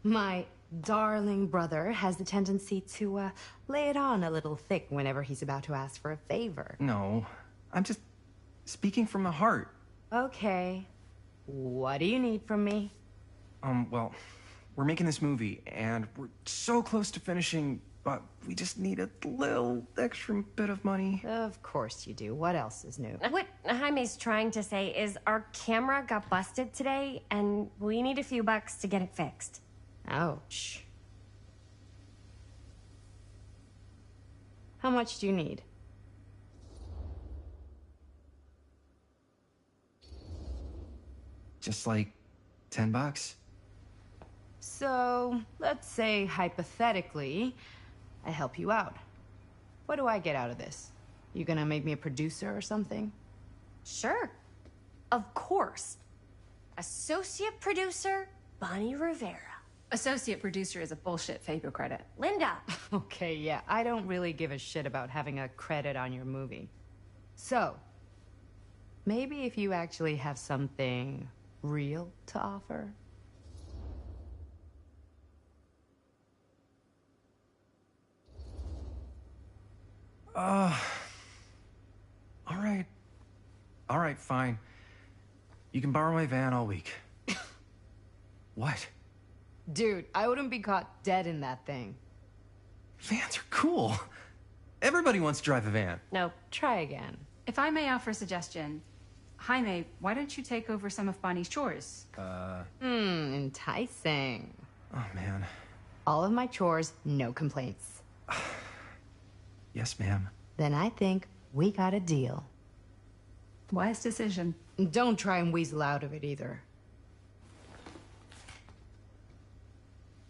My darling brother has the tendency to lay it on a little thick whenever he's about to ask for a favor. No, I'm just speaking from the heart. Okay. What do you need from me? Well, we're making this movie, and we're so close to finishing, but we just need a little extra bit of money. Of course you do. What else is new? What Jaime's trying to say is our camera got busted today, and we need a few bucks to get it fixed. Ouch. How much do you need? Just like $10. So, let's say hypothetically, I help you out. What do I get out of this? You gonna make me a producer or something? Sure. Of course. Associate producer, Bonnie Rivera. Associate producer is a bullshit FAPO credit. Linda. Okay, yeah, I don't really give a shit about having a credit on your movie. So, maybe if you actually have something real to offer? All right, fine. You can borrow my van all week. What? Dude, I wouldn't be caught dead in that thing. Vans are cool. Everybody wants to drive a van. No. Try again. If I may offer a suggestion, Jaime, why don't you take over some of Bonnie's chores? Enticing. Oh, man. All of my chores, no complaints. Yes, ma'am. Then I think we got a deal. Wise decision. Don't try and weasel out of it either.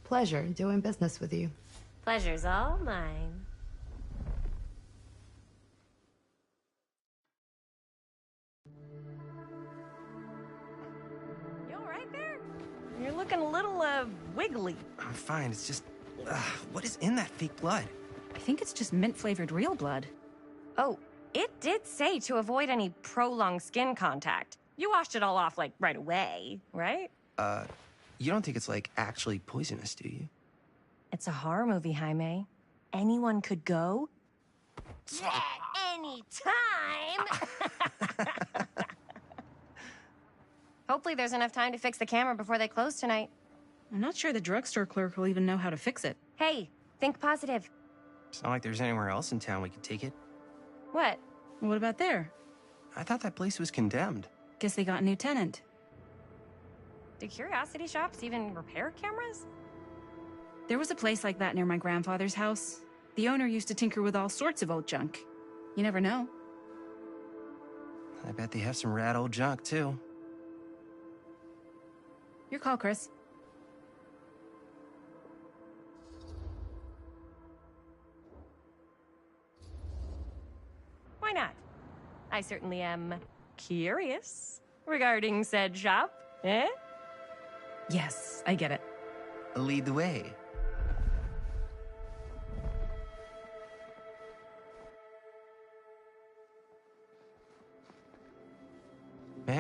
Pleasure doing business with you. Pleasure's all mine. You all right there? You're looking a little, wiggly. I'm fine. It's just, what is in that fake blood? I think it's just mint-flavored real blood. Oh, it did say to avoid any prolonged skin contact. You washed it all off, like, right away, right? You don't think it's, like, actually poisonous, do you? It's a horror movie, Jaime. Anyone could go. At any time! Hopefully there's enough time to fix the camera before they close tonight. I'm not sure the drugstore clerk will even know how to fix it. Hey, think positive. It's not like there's anywhere else in town we could take it. What? What about there? I thought that place was condemned. Guess they got a new tenant. Do curiosity shops even repair cameras? There was a place like that near my grandfather's house. The owner used to tinker with all sorts of old junk. You never know. I bet they have some rad old junk, too. Your call, Chris. Why not? I certainly am curious regarding said shop, eh? Yes, I get it. Lead the way.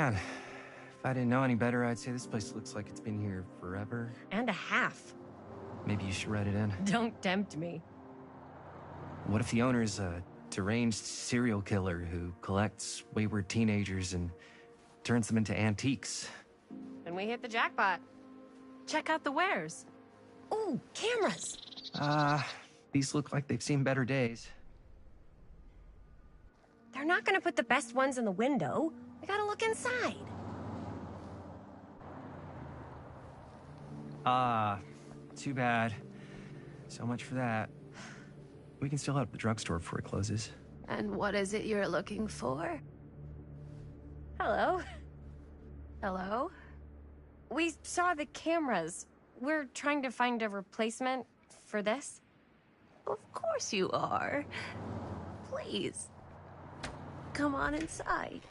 Man, if I didn't know any better, I'd say this place looks like it's been here forever. And a half. Maybe you should write it in. Don't tempt me. What if the owner's a deranged serial killer who collects wayward teenagers and turns them into antiques? Then we hit the jackpot. Check out the wares. Ooh, cameras. These look like they've seen better days. They're not gonna put the best ones in the window. We gotta look inside. Too bad. So much for that. We can still hit up the drugstore before it closes. And what is it you're looking for? Hello. Hello? We saw the cameras. We're trying to find a replacement for this. Of course you are. Please. Come on inside.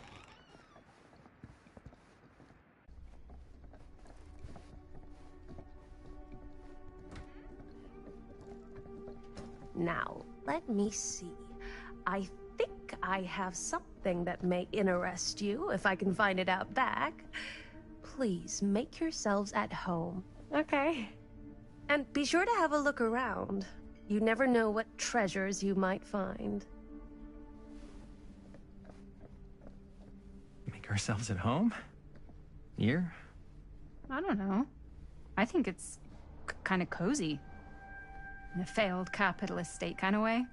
Now, let me see. I think I have something that may interest you, if I can find it out back. Please, make yourselves at home. Okay. And be sure to have a look around. You never know what treasures you might find. Make ourselves at home? Here? I don't know. I think it's kind of cozy. In a failed capitalist state kind of way.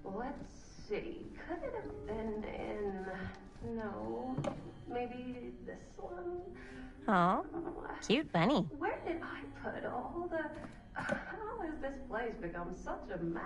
Let's see. Could it have been in... No. Maybe this one? Oh, cute bunny. Where did I put all the... How has this place become such a mess?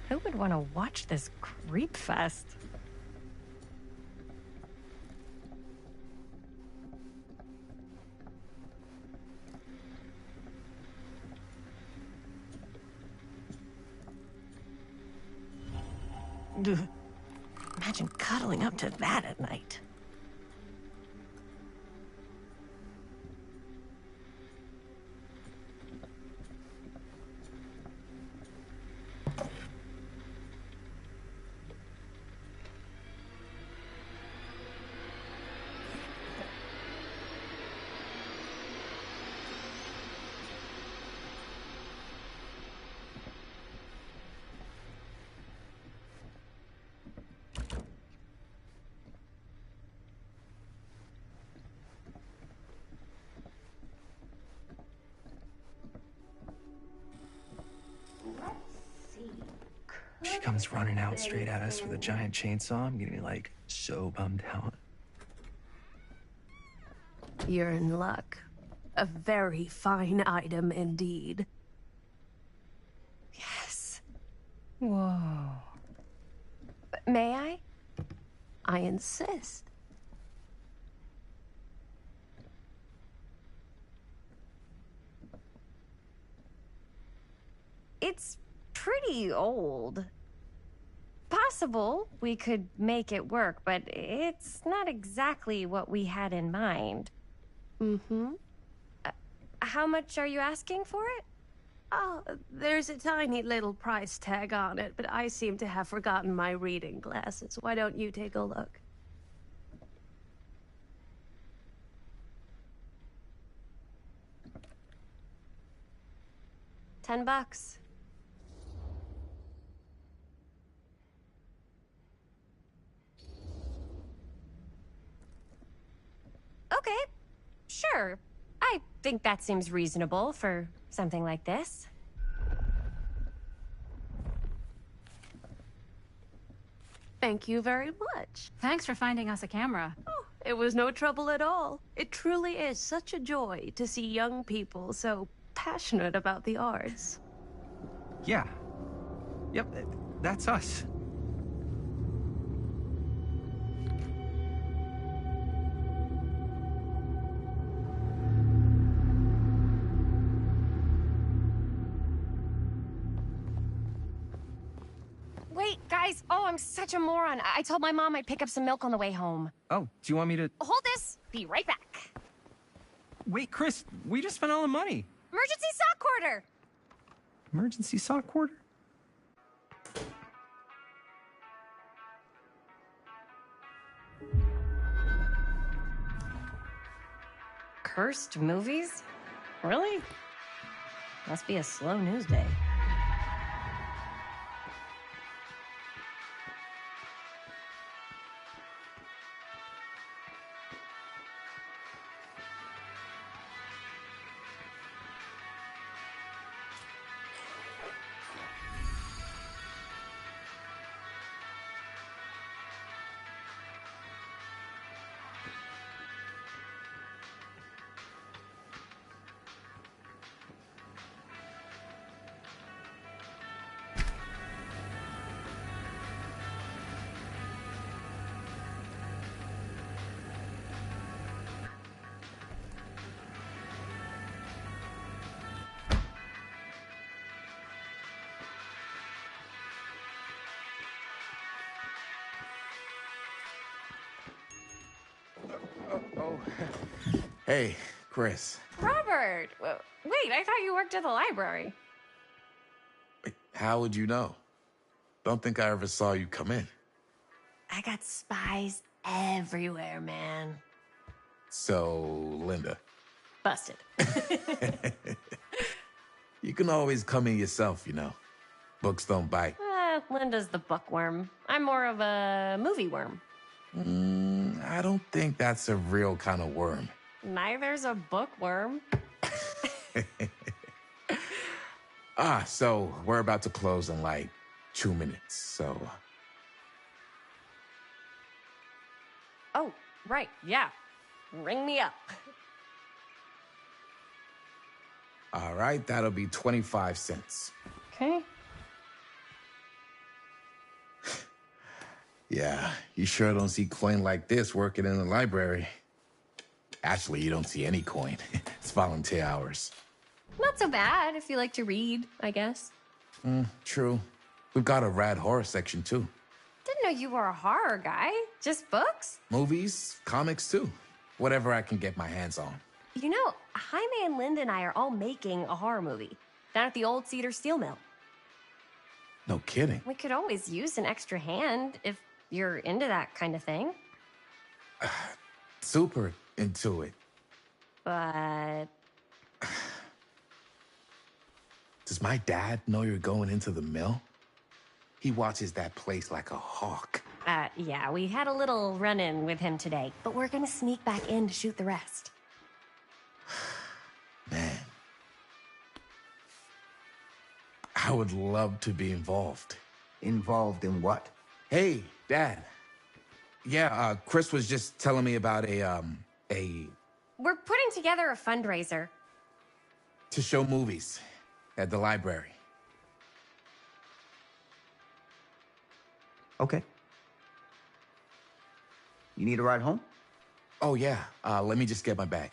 Who would want to watch this creep fest? Ugh. Imagine cuddling up to that at night. She comes running out straight at us with a giant chainsaw. I'm getting like so bummed out. You're in luck. A very fine item indeed. Yes. Whoa. May I? I insist. It's pretty old. Possible we could make it work, but it's not exactly what we had in mind. Mm-hmm. How much are you asking for it? Oh, there's a tiny little price tag on it, but I seem to have forgotten my reading glasses. Why don't you take a look? $10. Okay, sure. I think that seems reasonable for something like this. Thank you very much. Thanks for finding us a camera. Oh, it was no trouble at all. It truly is such a joy to see young people so passionate about the arts. Yeah. Yep, that's us. Wait, guys. Oh, I'm such a moron. I told my mom I'd pick up some milk on the way home. Oh, do you want me to... Hold this. Be right back. Wait, Chris, we just spent all the money. Emergency sock quarter. Emergency sock quarter? Cursed movies? Really? Must be a slow news day. Oh. Hey, Chris. Robert! Wait, I thought you worked at the library. How would you know? Don't think I ever saw you come in. I got spies everywhere, man. So, Linda. Busted. You can always come in yourself, you know. Books don't bite. Linda's the bookworm. I'm more of a movie worm. I don't think that's a real kind of worm. Neither's a bookworm. So we're about to close in like 2 minutes, so... Oh, right, yeah. Ring me up. All right, that'll be 25 cents. Okay. Yeah, you sure don't see coin like this working in the library. Actually, you don't see any coin. It's volunteer hours. Not so bad if you like to read, I guess. True. We've got a rad horror section, too. Didn't know you were a horror guy. Just books? Movies, comics, too. Whatever I can get my hands on. You know, Jaime and Linda and I are all making a horror movie down at the old Cedar Steel Mill. No kidding. We could always use an extra hand if you're into that kind of thing. Super into it. But... Does my dad know you're going into the mill? He watches that place like a hawk. Yeah, we had a little run-in with him today, but we're gonna sneak back in to shoot the rest. Man. I would love to be involved. Involved in what? Hey, Dad. Yeah, Chris was just telling me about a... We're putting together a fundraiser. to show movies at the library. Okay. You need a ride home? Oh, yeah. Let me just get my bag.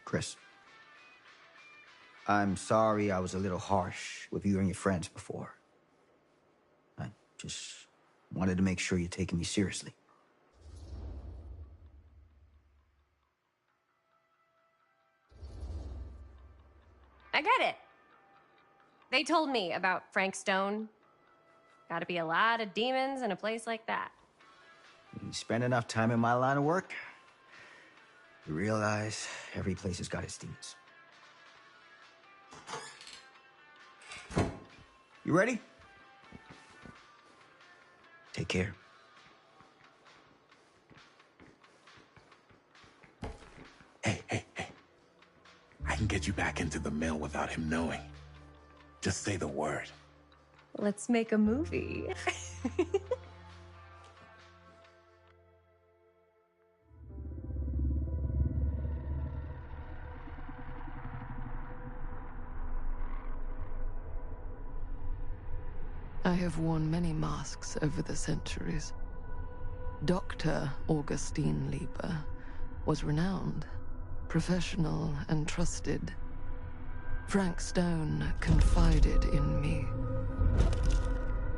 Chris, I'm sorry I was a little harsh with you and your friends before. I just wanted to make sure you're taking me seriously. I get it. They told me about Frank Stone. Gotta be a lot of demons in a place like that. You spend enough time in my line of work, you realize every place has got its demons. You ready? care. Hey. I can get you back into the mill without him knowing. Just say the word. Let's make a movie. I have worn many masks over the centuries. Dr. Augustine Lieber was renowned, professional, and trusted. Frank Stone confided in me,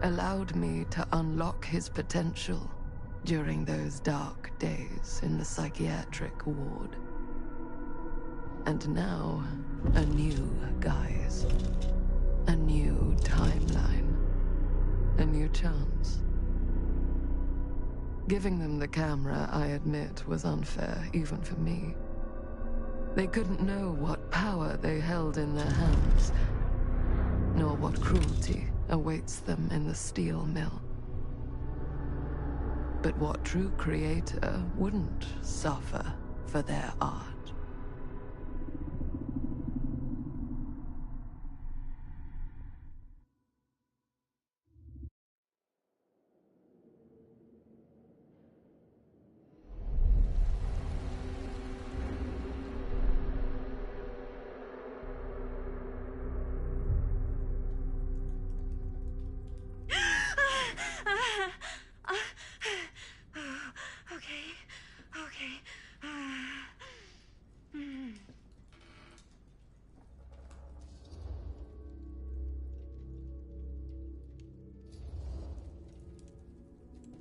allowed me to unlock his potential during those dark days in the psychiatric ward. And now, a new guise, a new timeline, a new chance. Giving them the camera, I admit, was unfair, even for me. They couldn't know what power they held in their hands, nor what cruelty awaits them in the steel mill. But what true creator wouldn't suffer for their art?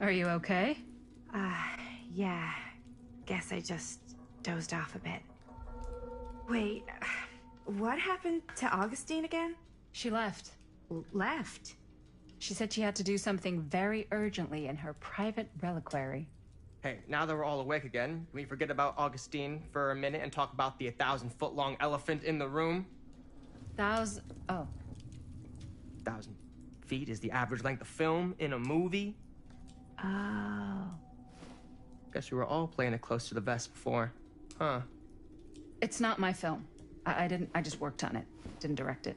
Are you okay? Yeah. Guess I just dozed off a bit. Wait, what happened to Augustine again? She left. Left? She said she had to do something very urgently in her private reliquary. Hey, now that we're all awake again, can we forget about Augustine for a minute and talk about the 1,000-foot-long elephant in the room? Oh. 1,000 feet is the average length of film in a movie. Oh. Guess we were all playing it close to the vest before. Huh. It's not my film. I just worked on it. Didn't direct it.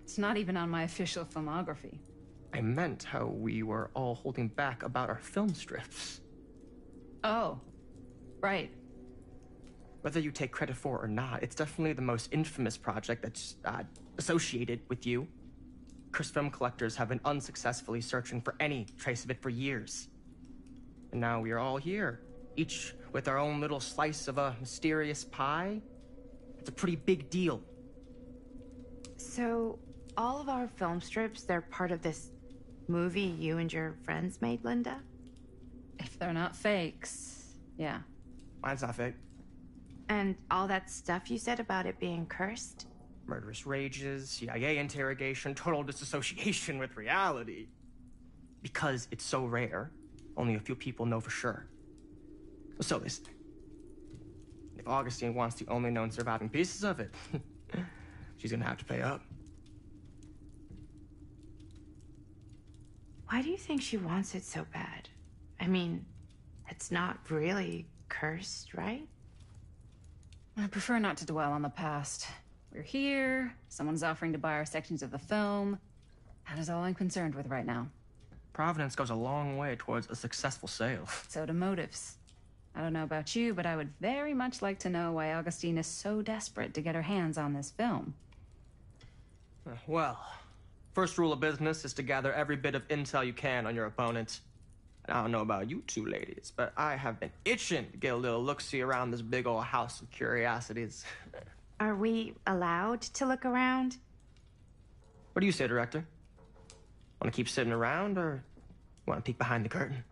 It's not even on my official filmography. I meant how we were all holding back about our film strips. Oh. Right. Whether you take credit for it or not, it's definitely the most infamous project that's associated with you. Cursed film collectors have been unsuccessfully searching for any trace of it for years. And now we are all here, each with our own little slice of a mysterious pie. It's a pretty big deal. So, all of our film strips, they're part of this movie you and your friends made, Linda? If they're not fakes, yeah. Mine's not fake. And all that stuff you said about it being cursed? Murderous rages, CIA interrogation, total disassociation with reality. Because it's so rare, only a few people know for sure. So listen. If Augustine wants the only known surviving pieces of it, she's gonna have to pay up. Why do you think she wants it so bad? I mean, it's not really cursed, right? I prefer not to dwell on the past. We're here, someone's offering to buy our sections of the film. That is all I'm concerned with right now. Providence goes a long way towards a successful sale. So do motives. I don't know about you, but I would very much like to know why Augustine is so desperate to get her hands on this film. Well, first rule of business is to gather every bit of intel you can on your opponent. And I don't know about you two ladies, but I have been itching to get a little look-see around this big old house of curiosities. Are we allowed to look around? What do you say, director? Want to keep sitting around, or want to peek behind the curtain?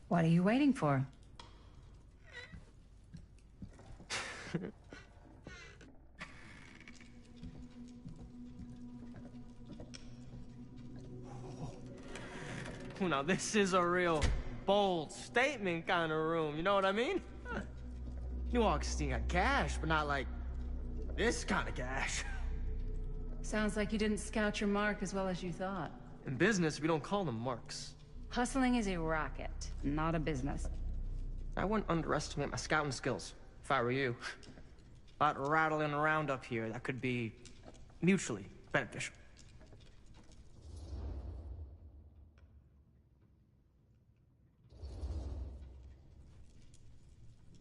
What are you waiting for? Now this is a real bold statement kind of room, you know what I mean? New Augustine got cash, but not like this kind of cash. Sounds like you didn't scout your mark as well as you thought. In business, we don't call them marks. Hustling is a racket, not a business. I wouldn't underestimate my scouting skills, if I were you. A lot rattling around up here that could be mutually beneficial.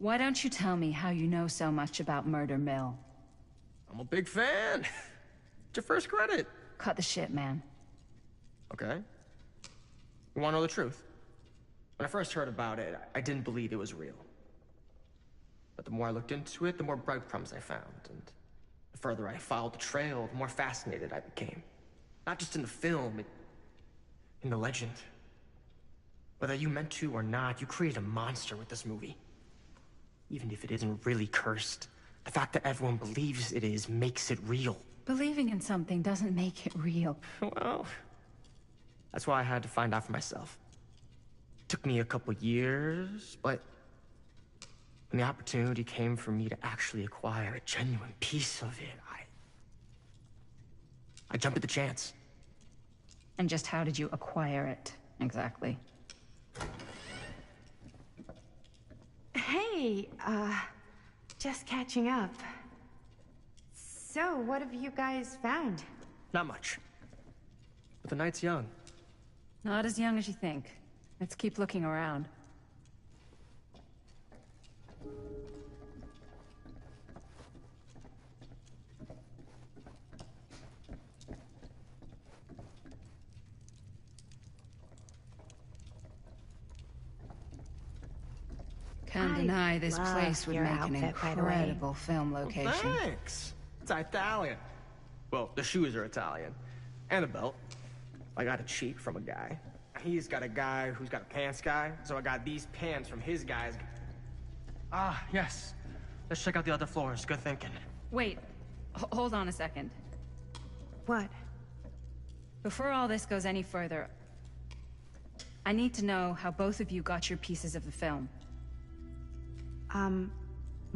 Why don't you tell me how you know so much about Murder Mill? I'm a big fan. It's your first credit. Cut the shit, man. Okay. You wanna know the truth? When I first heard about it, I didn't believe it was real. But the more I looked into it, the more breadcrumbs I found, and the further I followed the trail, the more fascinated I became. Not just in the film, in the legend. Whether you meant to or not, you created a monster with this movie. Even if it isn't really cursed, the fact that everyone believes it is makes it real. Believing in something doesn't make it real. Well, that's why I had to find out for myself. Took me a couple years, but when the opportunity came for me to actually acquire a genuine piece of it, I jumped at the chance. And just how did you acquire it, exactly? Hey, just catching up. So, what have you guys found? Not much. But the night's young. Not as young as you think. Let's keep looking around. Can't deny this place would make an incredible film location. Thanks. It's Italian. Well, the shoes are Italian. And the belt. I got it cheap from a guy. He's got a guy who's got a pants guy, so I got these pants from his guys. Ah, yes. Let's check out the other floors. Good thinking. Wait, hold on a second. What? Before all this goes any further, I need to know how both of you got your pieces of the film.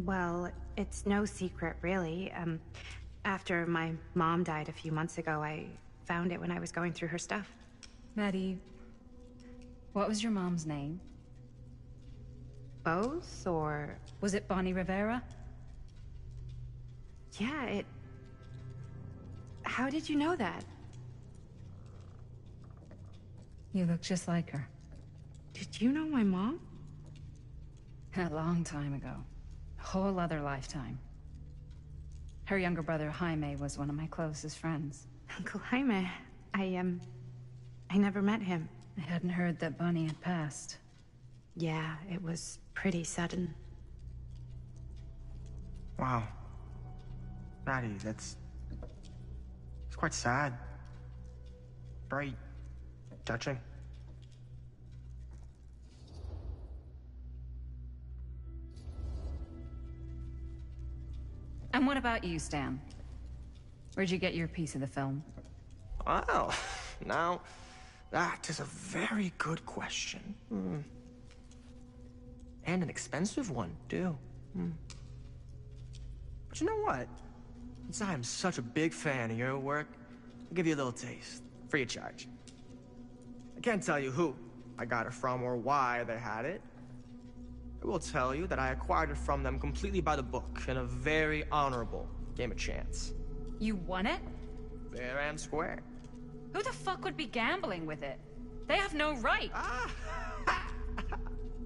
Well, it's no secret, really. After my mom died a few months ago, I found it when I was going through her stuff. Maddie, what was your mom's name? Both, or... Was it Bonnie Rivera? Yeah, How did you know that? You look just like her. Did you know my mom? A long time ago. A whole other lifetime. Her younger brother, Jaime, was one of my closest friends. Uncle Jaime, I never met him. I hadn't heard that Bonnie had passed. Yeah, it was pretty sudden. Wow. Maddie, it's quite sad. Very touching. And what about you, Stan? Where'd you get your piece of the film? Well, now, that is a very good question. And an expensive one, too. But you know what? Since I am such a big fan of your work, I'll give you a little taste, free of charge. I can't tell you who I got it from or why they had it. I will tell you that I acquired it from them completely by the book in a very honorable game of chance. You won it? Fair and square. Who the fuck would be gambling with it? They have no right.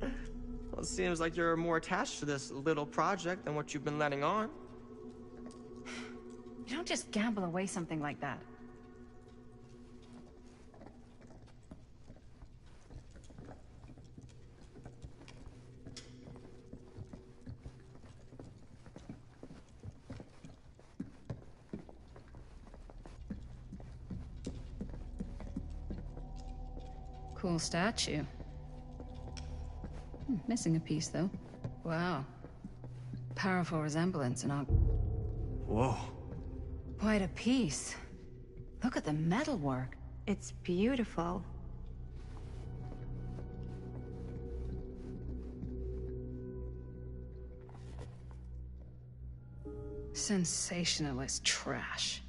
Well, it seems like you're more attached to this little project than what you've been letting on. You don't just gamble away something like that. Cool statue. Missing a piece, though. Wow. Powerful resemblance and all. Whoa. Quite a piece. Look at the metalwork. It's beautiful. Sensationalist trash.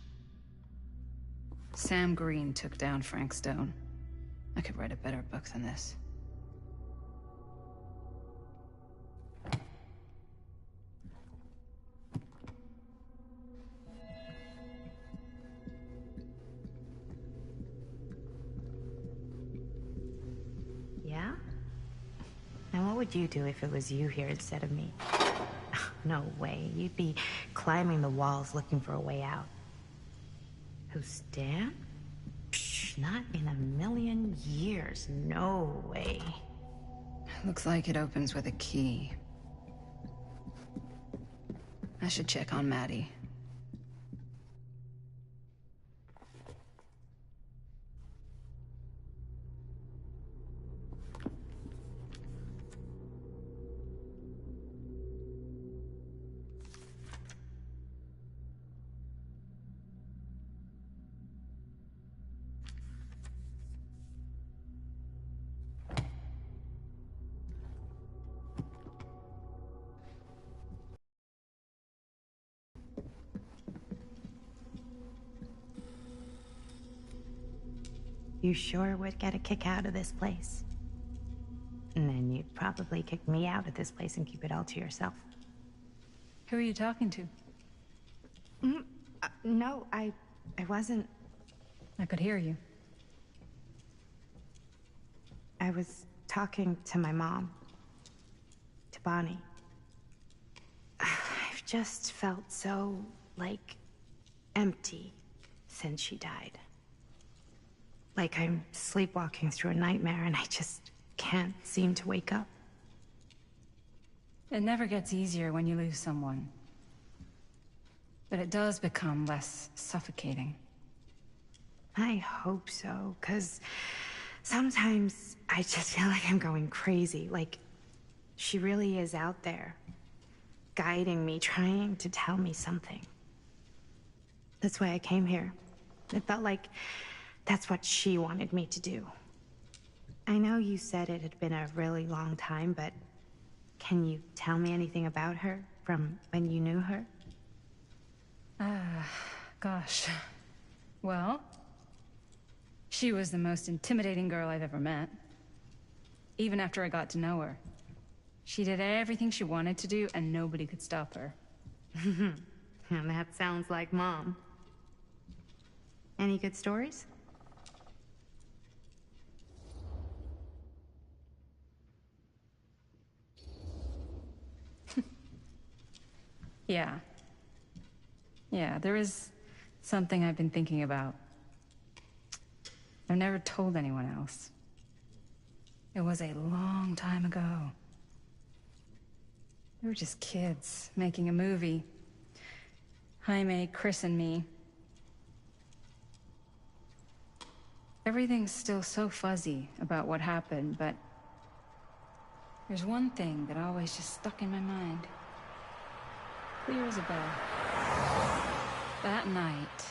Sam Green took down Frank Stone. I could write a better book than this. Yeah? And what would you do if it was you here instead of me? No way. You'd be climbing the walls looking for a way out. Who, Stan? Psh, not in a million years. No way. Looks like it opens with a key. I should check on Maddie. You sure would get a kick out of this place. And then you'd probably kick me out of this place and keep it all to yourself. Who are you talking to? No, I wasn't. I could hear you. I was talking to my mom. To Bonnie. I've just felt so, like, empty since she died. Like I'm sleepwalking through a nightmare and I just can't seem to wake up. It never gets easier when you lose someone. But it does become less suffocating. I hope so, 'cause sometimes I just feel like I'm going crazy. Like, she really is out there, guiding me, trying to tell me something. That's why I came here. It felt like that's what she wanted me to do. I know you said it had been a really long time, but can you tell me anything about her from when you knew her? Gosh. Well, she was the most intimidating girl I've ever met. Even after I got to know her. She did everything she wanted to do, and nobody could stop her. And that sounds like Mom. Any good stories? Yeah. Yeah, there is something I've been thinking about. I've never told anyone else. It was a long time ago. We were just kids making a movie. Jaime, Chris, and me. Everything's still so fuzzy about what happened, but there's one thing that always just stuck in my mind. Clear as a bell. That night,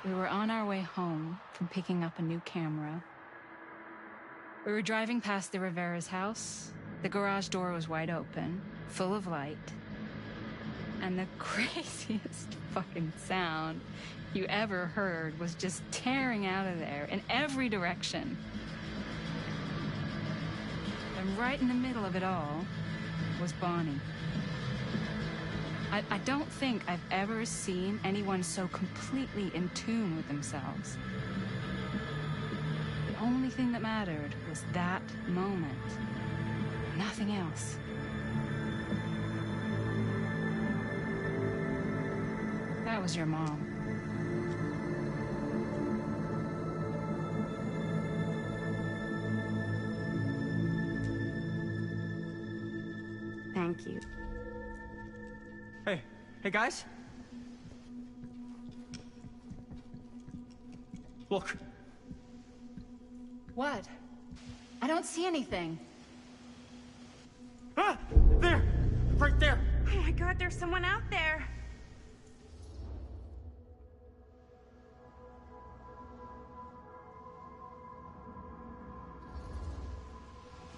we were on our way home from picking up a new camera. We were driving past the Rivera's house. The garage door was wide open, full of light. And the craziest fucking sound you ever heard was just tearing out of there in every direction. And right in the middle of it all was Bonnie. I don't think I've ever seen anyone so completely in tune with themselves. The only thing that mattered was that moment. Nothing else. That was your mom. Thank you. Hey guys? Look. What? I don't see anything. Ah! There! Right there! Oh my God, there's someone out there!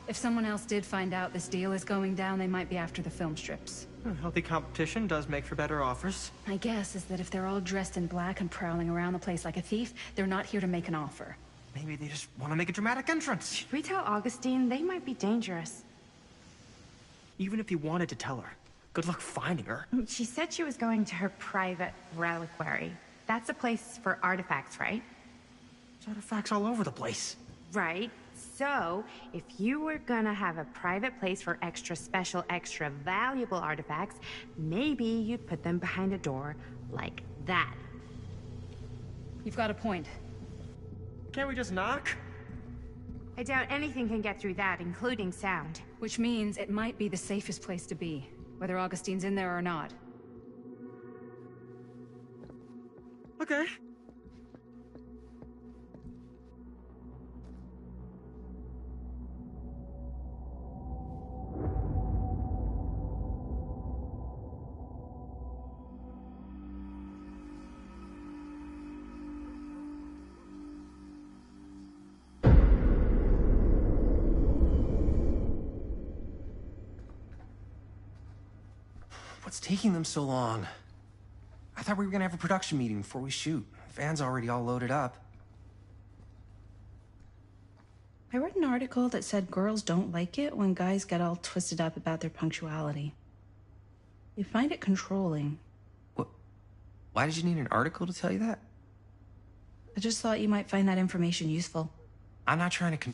If someone else did find out this deal is going down, they might be after the film strips. Healthy competition does make for better offers. My guess is that if they're all dressed in black and prowling around the place like a thief, they're not here to make an offer. Maybe they just want to make a dramatic entrance. Should we tell Augustine? They might be dangerous. Even if you wanted to tell her, good luck finding her. She said she was going to her private reliquary. That's a place for artifacts, right? There's artifacts all over the place. Right. So, if you were gonna have a private place for extra special, extra valuable artifacts, maybe you'd put them behind a door like that. You've got a point. Can't we just knock? I doubt anything can get through that, including sound. Which means it might be the safest place to be, whether Augustine's in there or not. Okay. What's taking them so long? I thought we were gonna have a production meeting before we shoot. The van's already all loaded up. I read an article that said girls don't like it when guys get all twisted up about their punctuality. They find it controlling. What? Why did you need an article to tell you that? I just thought you might find that information useful. I'm not trying to